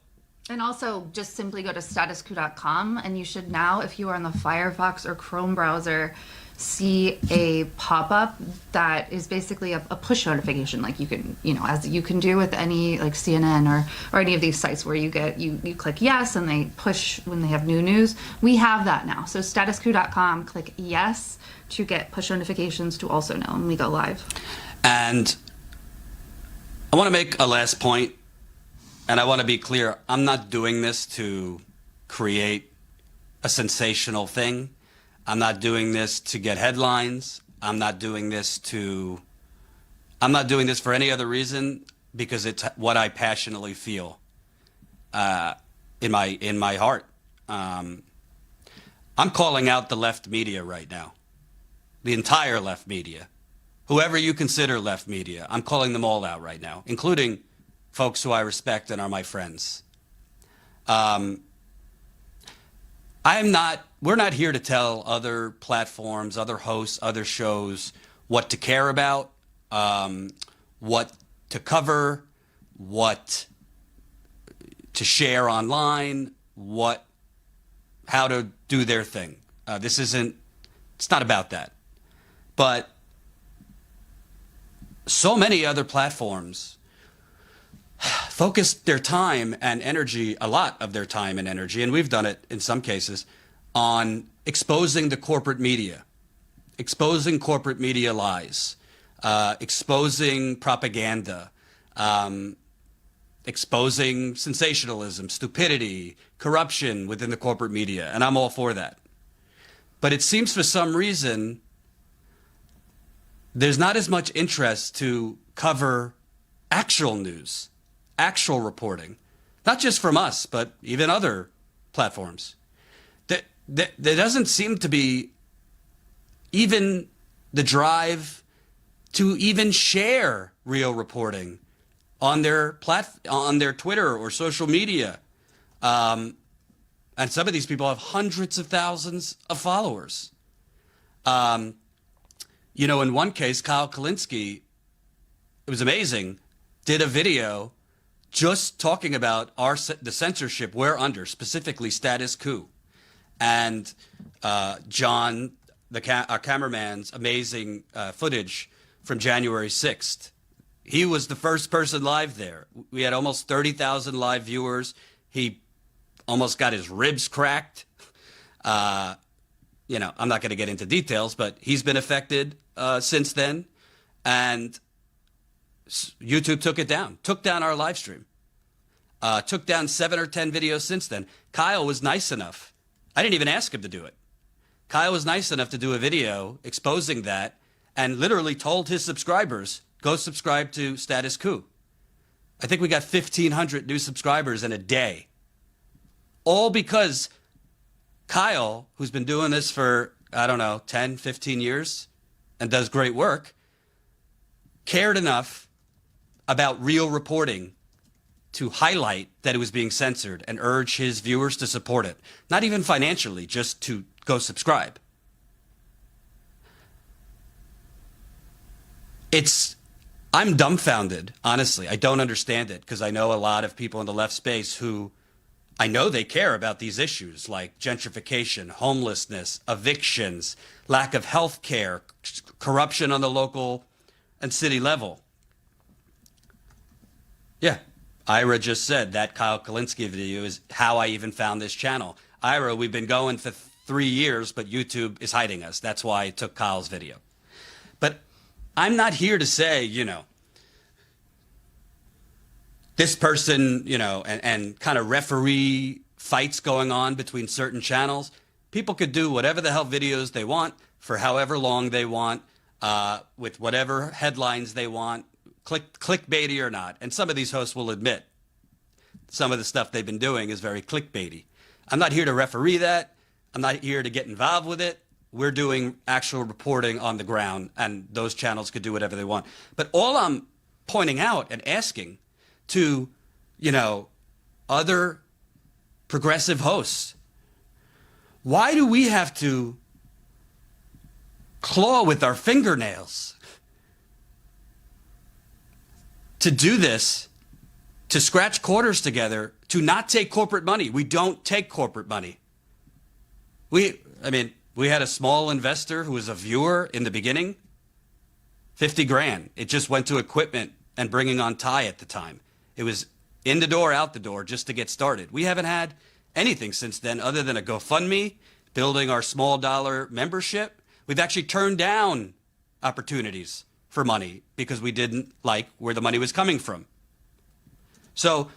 and also just simply go to statuscoup.com, and you should now, if you are on the Firefox or Chrome browser, see a pop-up that is basically a push notification, like you can, as you can do with any like CNN or any of these sites where you get you click yes and they push when they have new news. We have that now. So statuscoup.com, click yes to get push notifications to also know when we go live. And I want to make a last point, and I want to be clear. I'm not doing this to create a sensational thing. I'm not doing this to get headlines. I'm not doing this for any other reason because it's what I passionately feel in my heart. I'm calling out the left media right now, the entire left media, whoever you consider left media. I'm calling them all out right now, including folks who I respect and are my friends. We're not here to tell other platforms, other hosts, other shows what to care about, what to cover, what to share online, how to do their thing. It's not about that. But so many other platforms focus their time and energy, a lot of their time and energy, and we've done it in some cases, on exposing the corporate media, exposing corporate media lies, exposing propaganda, exposing sensationalism, stupidity, corruption within the corporate media, and I'm all for that. But it seems for some reason there's not as much interest to cover actual news, actual reporting, not just from us, but even other platforms. There doesn't seem to be even the drive to even share real reporting on their on their Twitter or social media. And some of these people have hundreds of thousands of followers. In one case, Kyle Kalinske, it was amazing, did a video just talking about the censorship we're under, specifically Status Coup. And John, our cameraman's amazing footage from January 6th. He was the first person live there. We had almost 30,000 live viewers. He almost got his ribs cracked. I'm not going to get into details, but he's been affected since then. And YouTube took down our live stream, took down 7 or 10 videos since then. Kyle was nice enough. I didn't even ask him to do it. Kyle was nice enough to do a video exposing that and literally told his subscribers, go subscribe to Status Coup. I think we got 1,500 new subscribers in a day. All because Kyle, who's been doing this for, 10, 15 years and does great work, cared enough about real reporting to highlight that it was being censored and urge his viewers to support it. Not even financially, just to go subscribe. I'm dumbfounded, honestly. I don't understand it because I know a lot of people in the left space who I know they care about these issues like gentrification, homelessness, evictions, lack of health care, corruption on the local and city level. Yeah. Ira just said that Kyle Kalinske video is how I even found this channel. Ira, we've been going for 3 years, but YouTube is hiding us. That's why I took Kyle's video. But I'm not here to say, this person, and kind of referee fights going on between certain channels. People could do whatever the hell videos they want for however long they want, with whatever headlines they want. Clickbaity or not. And some of these hosts will admit some of the stuff they've been doing is very clickbaity. I'm not here to referee that. I'm not here to get involved with it. we're doing actual reporting on the ground, and those channels could do whatever they want. But all I'm pointing out and asking to, other progressive hosts, why do we have to claw with our fingernails to do this, to scratch quarters together, to not take corporate money? We don't take corporate money. We had a small investor who was a viewer in the beginning, 50 grand. It just went to equipment and bringing on Ty at the time. It was in the door, out the door, just to get started. We haven't had anything since then other than a GoFundMe, building our small dollar membership. We've actually turned down opportunities for money because we didn't like where the money was coming from. So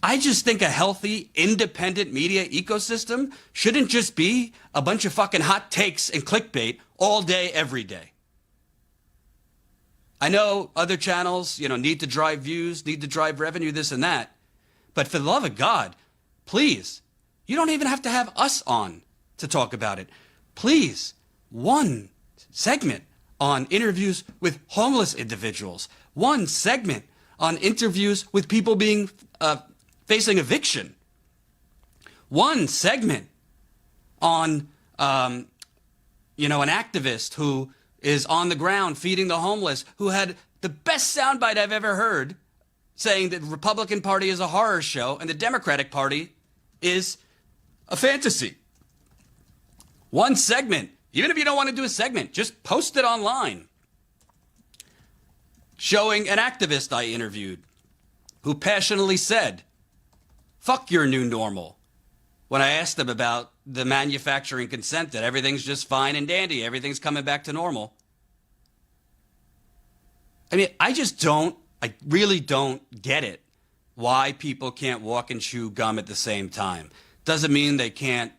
I just think a healthy, independent media ecosystem shouldn't just be a bunch of fucking hot takes and clickbait all day, every day. I know other channels, need to drive views, need to drive revenue, this and that. But for the love of God, please, you don't even have to have us on to talk about it. Please, one segment on interviews with homeless individuals, one segment on interviews with people being facing eviction, one segment on an activist who is on the ground feeding the homeless, who had the best soundbite I've ever heard, saying that the Republican Party is a horror show and the Democratic Party is a fantasy. One segment, even if you don't want to do a segment, just post it online, showing an activist I interviewed who passionately said, "Fuck your new normal," when I asked him about the manufacturing consent, that everything's just fine and dandy, everything's coming back to normal. I really don't get it, why people can't walk and chew gum at the same time. Doesn't mean they can't,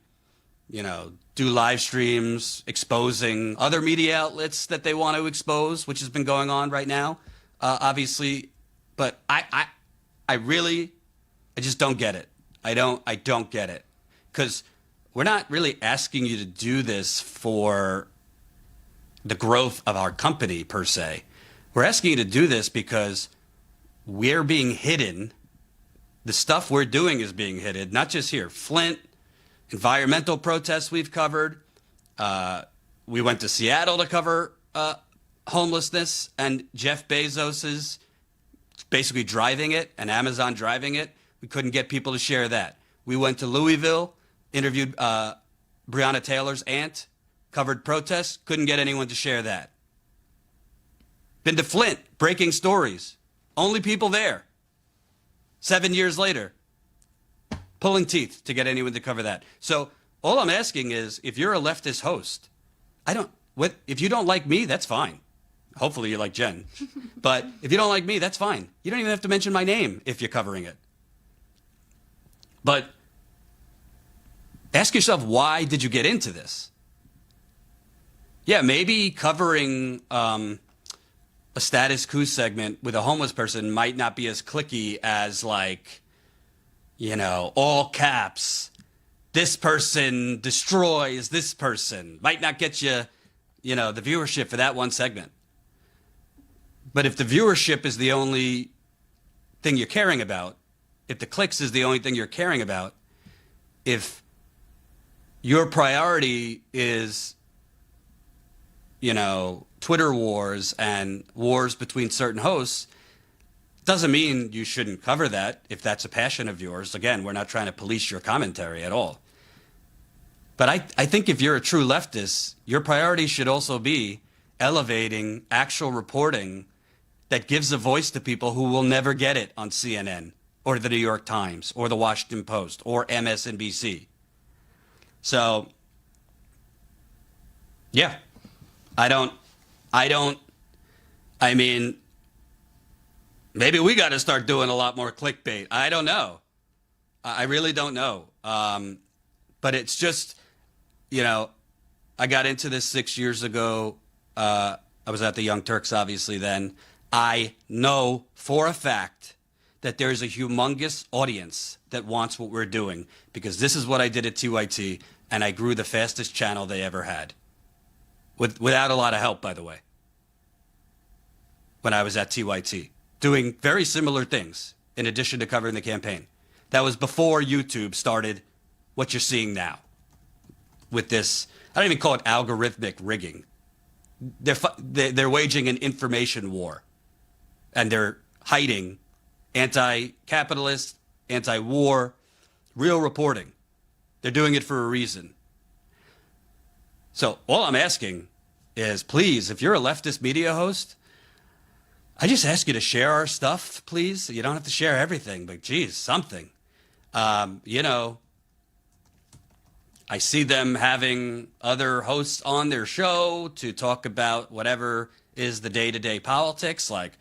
do live streams exposing other media outlets that they want to expose, which has been going on right now, obviously. But I just don't get it. I don't get it. Because we're not really asking you to do this for the growth of our company per se. We're asking you to do this because we're being hidden. The stuff we're doing is being hidden, not just here. Flint, environmental protests we've covered. We went to Seattle to cover homelessness and Jeff Bezos's basically driving it and Amazon driving it. We couldn't get people to share that. We went to Louisville, interviewed Breonna Taylor's aunt, covered protests, couldn't get anyone to share that. Been to Flint, breaking stories. Only people there. 7 years later, pulling teeth to get anyone to cover that. So all I'm asking is, if you're a leftist host, if you don't like me, that's fine. Hopefully you like Jen. But if you don't like me, that's fine. You don't even have to mention my name if you're covering it. But ask yourself, why did you get into this? Yeah, maybe covering a status coup segment with a homeless person might not be as clicky as all caps, this person destroys this person. Might not get you, the viewership for that one segment. But if the viewership is the only thing you're caring about, if the clicks is the only thing you're caring about, if your priority is, Twitter wars and wars between certain hosts, doesn't mean you shouldn't cover that if that's a passion of yours. Again, we're not trying to police your commentary at all. But I think if you're a true leftist, your priority should also be elevating actual reporting that gives a voice to people who will never get it on CNN or the New York Times or the Washington Post or MSNBC. So, yeah, maybe we got to start doing a lot more clickbait. I don't know. I really don't know. But it's just, I got into this 6 years ago. I was at the Young Turks, obviously, then. I know for a fact that there's a humongous audience that wants what we're doing, because this is what I did at TYT, and I grew the fastest channel they ever had. without a lot of help, by the way, when I was at TYT, doing very similar things in addition to covering the campaign. That was before YouTube started what you're seeing now with this. I don't even call it algorithmic rigging. They're waging an information war, and they're hiding anti-capitalist, anti-war, real reporting. They're doing it for a reason. So all I'm asking is, please, if you're a leftist media host, I just ask you to share our stuff, please. You don't have to share everything, but geez, something. You know, I see them having other hosts on their show to talk about whatever is the day-to-day politics. Like,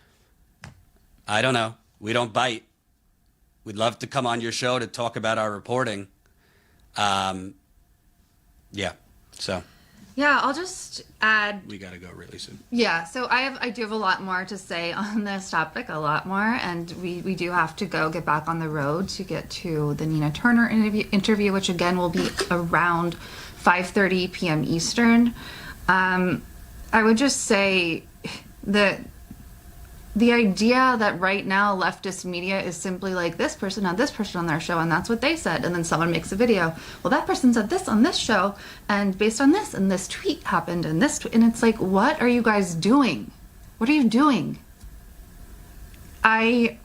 I don't know. We don't bite. We'd love to come on your show to talk about our reporting. Yeah, so. Yeah, I'll just add. We got to go really soon. Yeah, so I do have a lot more to say on this topic, a lot more, and we do have to get back on the road to get to the Nina Turner interview, which again will be around 5:30 p.m. Eastern. I would just say that the idea that right now leftist media is simply like, this person had this person on their show and that's what they said, and then someone makes a video, well, that person said this on this show and based on this, and this tweet happened and this and it's like, what are you guys doing? What are you doing? And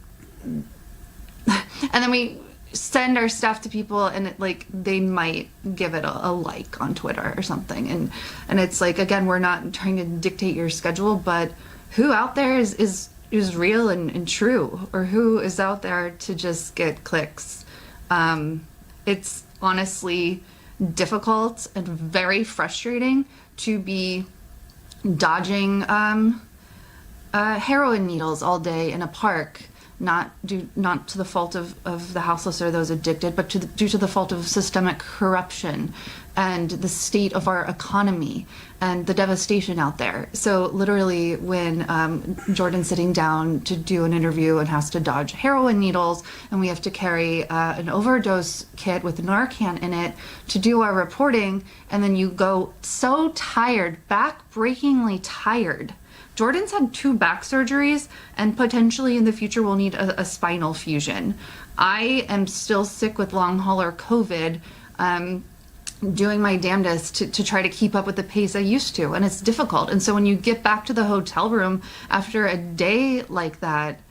then we send our stuff to people and it, like, they might give it a like on Twitter or something, and it's like, again, we're not trying to dictate your schedule, but who out there is real and true, or who is out there to just get clicks? It's honestly difficult and very frustrating to be dodging heroin needles all day in a park, not to the fault of the houseless or those addicted, but due to the fault of systemic corruption and the state of our economy and the devastation out there. So literally when Jordan's sitting down to do an interview and has to dodge heroin needles, and we have to carry an overdose kit with Narcan in it to do our reporting, and then you go so tired, back-breakingly tired. Jordan's had 2 back surgeries and potentially in the future will need a spinal fusion. I am still sick with long hauler COVID, doing my damnedest to try to keep up with the pace I used to, and it's difficult. And so when you get back to the hotel room after a day like that,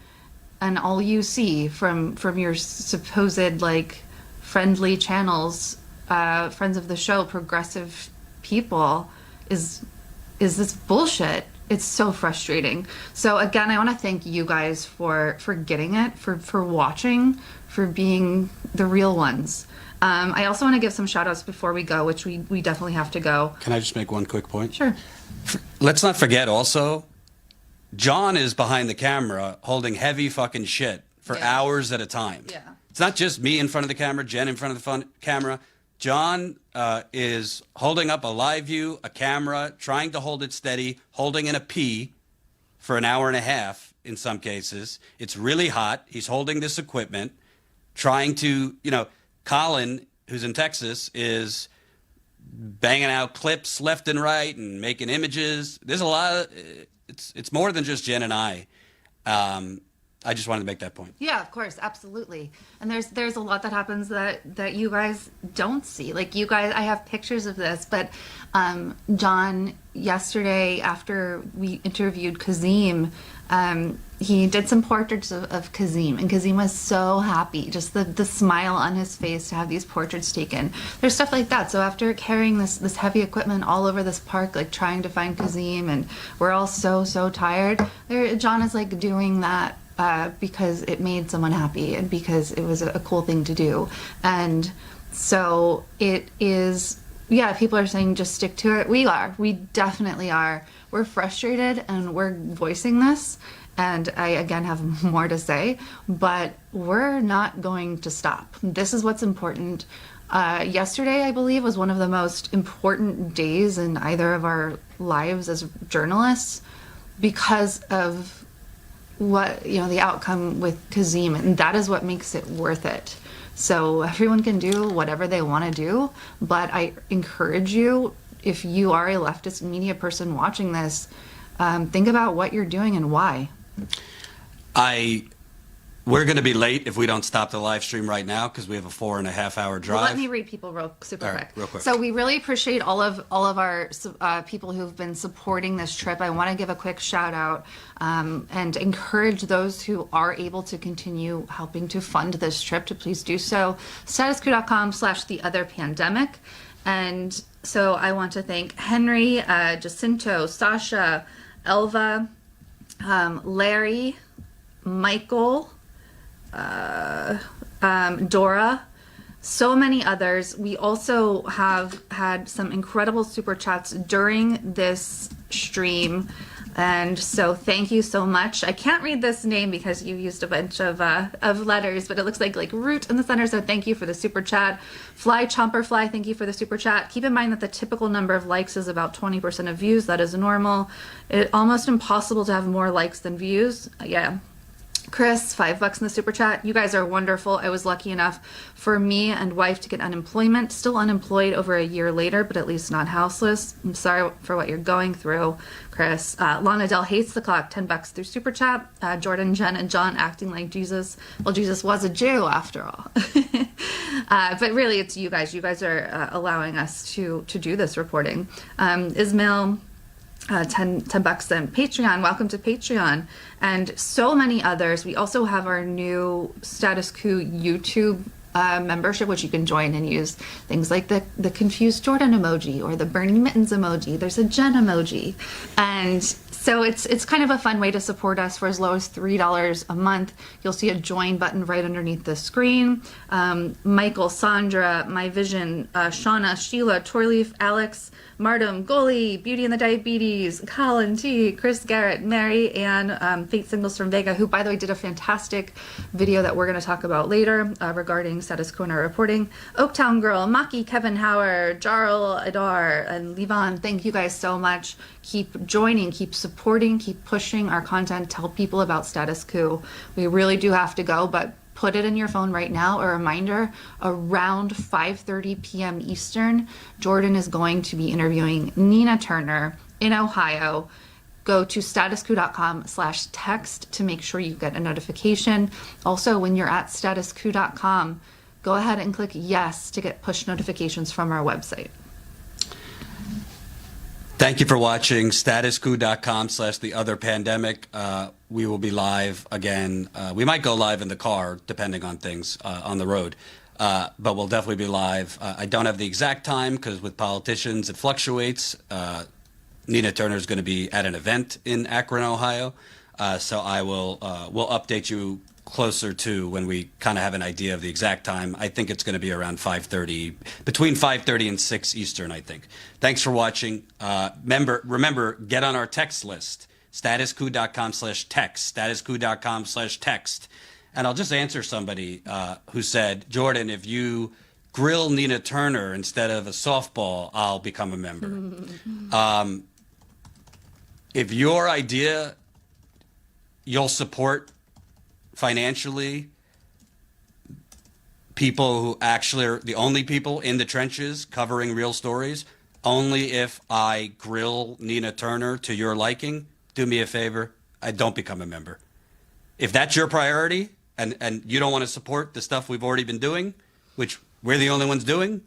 and all you see from your supposed like friendly channels, friends of the show, progressive people, is this bullshit. It's so frustrating. So again, I want to thank you guys for getting it, for watching, for being the real ones. I also want to give some shout outs before we go, which we definitely have to go. Can I just make one quick point? Sure. Let's not forget also, John is behind the camera holding heavy fucking shit for hours at a time. Yeah. It's not just me in front of the camera, Jen in front of the camera. John is holding up a live view, a camera, trying to hold it steady, holding in a pee for an hour and a half in some cases. It's really hot. He's holding this equipment, trying to, Colin, who's in Texas, is banging out clips left and right and making images. There's a lot of, it's more than just Jen and I. I just wanted to make that point. Yeah, of course, absolutely. And there's a lot that happens that you guys don't see. Like, you guys, I have pictures of this, but John, yesterday after we interviewed Kazeem, he did some portraits of Kazeem, and Kazeem was so happy, just the smile on his face to have these portraits taken. There's stuff like that. So after carrying this heavy equipment all over this park, like trying to find Kazeem, and we're all so tired, John is like doing that because it made someone happy and because it was a cool thing to do. And so it is, people are saying just stick to it. We definitely are. We're frustrated and we're voicing this, and I again have more to say, but we're not going to stop. This is what's important. Yesterday, I believe, was one of the most important days in either of our lives as journalists because of what, the outcome with Kazeem, and that is what makes it worth it. So everyone can do whatever they want to do, but I encourage you, if you are a leftist media person watching this, think about what you're doing and why. We're going to be late if we don't stop the live stream right now because we have a 4.5-hour drive. Well, let me read people real quick. Real quick. So we really appreciate all of our people who've been supporting this trip. I want to give a quick shout out and encourage those who are able to continue helping to fund this trip to please do so. statuscoup.com/theotherpandemic. And so I want to thank Henry, Jacinto, Sasha, Elva, Larry, Michael, Dora, so many others. We also have had some incredible super chats during this stream, and so thank you so much. I can't read this name because you used a bunch of letters, but it looks like root in the center, so thank you for the super chat. Fly Chomper Fly, thank you for the super chat. Keep in mind that the typical number of likes is about 20% of views. That is normal. It's almost impossible to have more likes than views. Yeah. Chris, $5 in the super chat. You guys are wonderful. I was lucky enough for me and wife to get unemployment. Still unemployed over a year later, but at least not houseless. I'm sorry for what you're going through, Chris. Lana Del hates the clock. $10 through super chat. Jordan, Jen, and John acting like Jesus. Well, Jesus was a Jew after all. But really, it's you guys. You guys are allowing us to do this reporting. Ismail. $10 in Patreon. Welcome to Patreon. And so many others. We also have our new Status Coup YouTube membership, which you can join and use things like the confused Jordan emoji or the Bernie Mittens emoji. There's a Jen emoji. And so it's kind of a fun way to support us for as low as $3 a month. You'll see a join button right underneath the screen. Michael, Sandra, My Vision, Shauna, Sheila, Torleaf, Alex, Martum, Goli, Beauty and the Diabetes, Colin T, Chris Garrett, Mary, and Fate Signals from Vega, who, by the way, did a fantastic video that we're going to talk about later regarding status quo in our reporting. Oaktown Girl, Maki, Kevin Howard, Jarl, Adar, and Levon, thank you guys so much. Keep joining, keep supporting, keep pushing our content. Tell people about Status Coup. We really do have to go, but put it in your phone right now, a reminder, around 5:30 p.m. Eastern, Jordan is going to be interviewing Nina Turner in Ohio. Go to statuscoup.com/text to make sure you get a notification. Also, when you're at statuscoup.com, go ahead and click yes to get push notifications from our website. Thank you for watching statuscoup.com/theotherpandemic. We will be live again. We might go live in the car, depending on things on the road. But we'll definitely be live. I don't have the exact time because with politicians, it fluctuates. Nina Turner is going to be at an event in Akron, Ohio. So I will we'll update you closer to when we kind of have an idea of the exact time. I think it's going to be around 5:30, between 5:30 and 6 Eastern, I think. Thanks for watching. Remember, get on our text list, statuscoup.com/text, statuscoup.com/text. And I'll just answer somebody who said, Jordan, if you grill Nina Turner instead of a softball, I'll become a member. If your idea you'll support financially people who actually are the only people in the trenches covering real stories, only if I grill Nina Turner to your liking, do me a favor, don't become a member. If that's your priority and you don't want to support the stuff we've already been doing, which we're the only ones doing,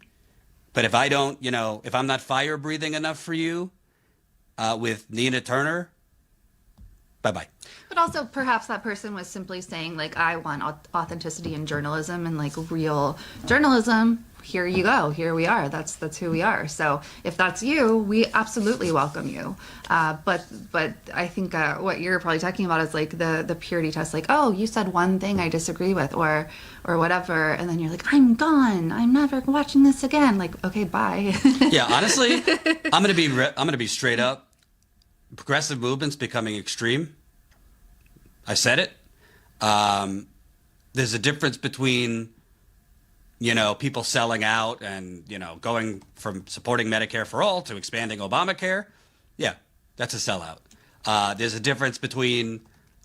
but if I don't, if I'm not fire breathing enough for you with Nina Turner, bye-bye. But also, perhaps that person was simply saying, I want authenticity in journalism and, real journalism. Here you go. Here we are. That's who we are. So if that's you, we absolutely welcome you. But I think what you're probably talking about is, the purity test. Oh, you said one thing I disagree with or whatever. And then you're like, I'm gone. I'm never watching this again. Okay, bye. Yeah, honestly, I'm going to be straight up. Progressive movement's becoming extreme. I said it. There's a difference between, people selling out and, going from supporting Medicare for all to expanding Obamacare. Yeah, that's a sellout. There's a difference between,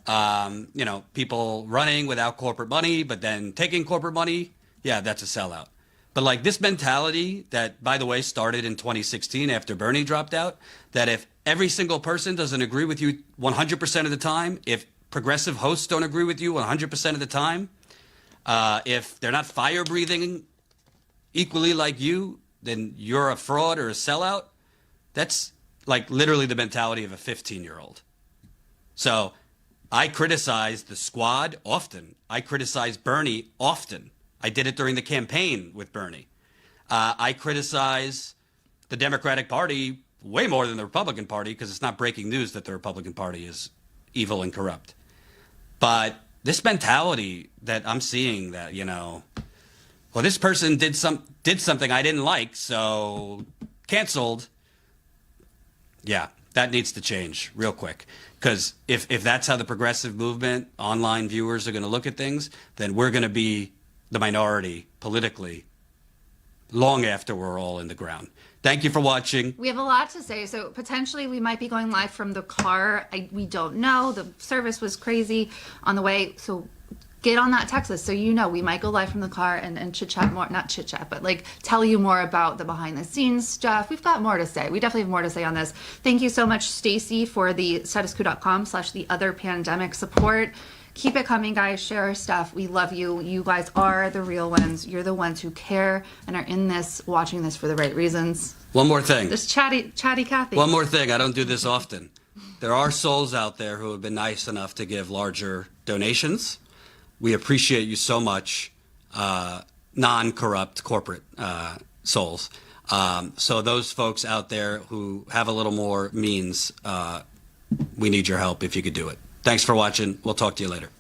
people running without corporate money, but then taking corporate money. Yeah, that's a sellout. But like this mentality that, by the way, started in 2016 after Bernie dropped out, that if every single person doesn't agree with you 100% of the time, if progressive hosts don't agree with you 100% of the time, if they're not fire breathing equally like you, then you're a fraud or a sellout. That's like literally the mentality of a 15-year-old. So I criticize the squad often. I criticize Bernie often. I did it during the campaign with Bernie. I criticize the Democratic Party way more than the Republican Party because it's not breaking news that the Republican Party is evil and corrupt. But this mentality that I'm seeing that, you know, well, this person did something I didn't like, so canceled. Yeah, that needs to change real quick. Because if that's how the progressive movement, online viewers are going to look at things, then we're going to be the minority politically long after we're all in the ground. Thank you for watching. We have a lot to say, so potentially we might be going live from the car. We don't know. The service was crazy on the way, so get on that text list so you know we might go live from the car and chit-chat more, not chit-chat, but like tell you more about the behind-the-scenes stuff. We've got more to say. We definitely have more to say on this. Thank you so much, Stacy, for the statuscoup.com/theotherpandemic support. Keep it coming, guys. Share our stuff. We love you. You guys are the real ones. You're the ones who care and are in this, watching this for the right reasons. One more thing. This chatty Kathy. One more thing. I don't do this often. There are souls out there who have been nice enough to give larger donations. We appreciate you so much, non-corrupt corporate souls. So those folks out there who have a little more means, we need your help if you could do it. Thanks for watching. We'll talk to you later.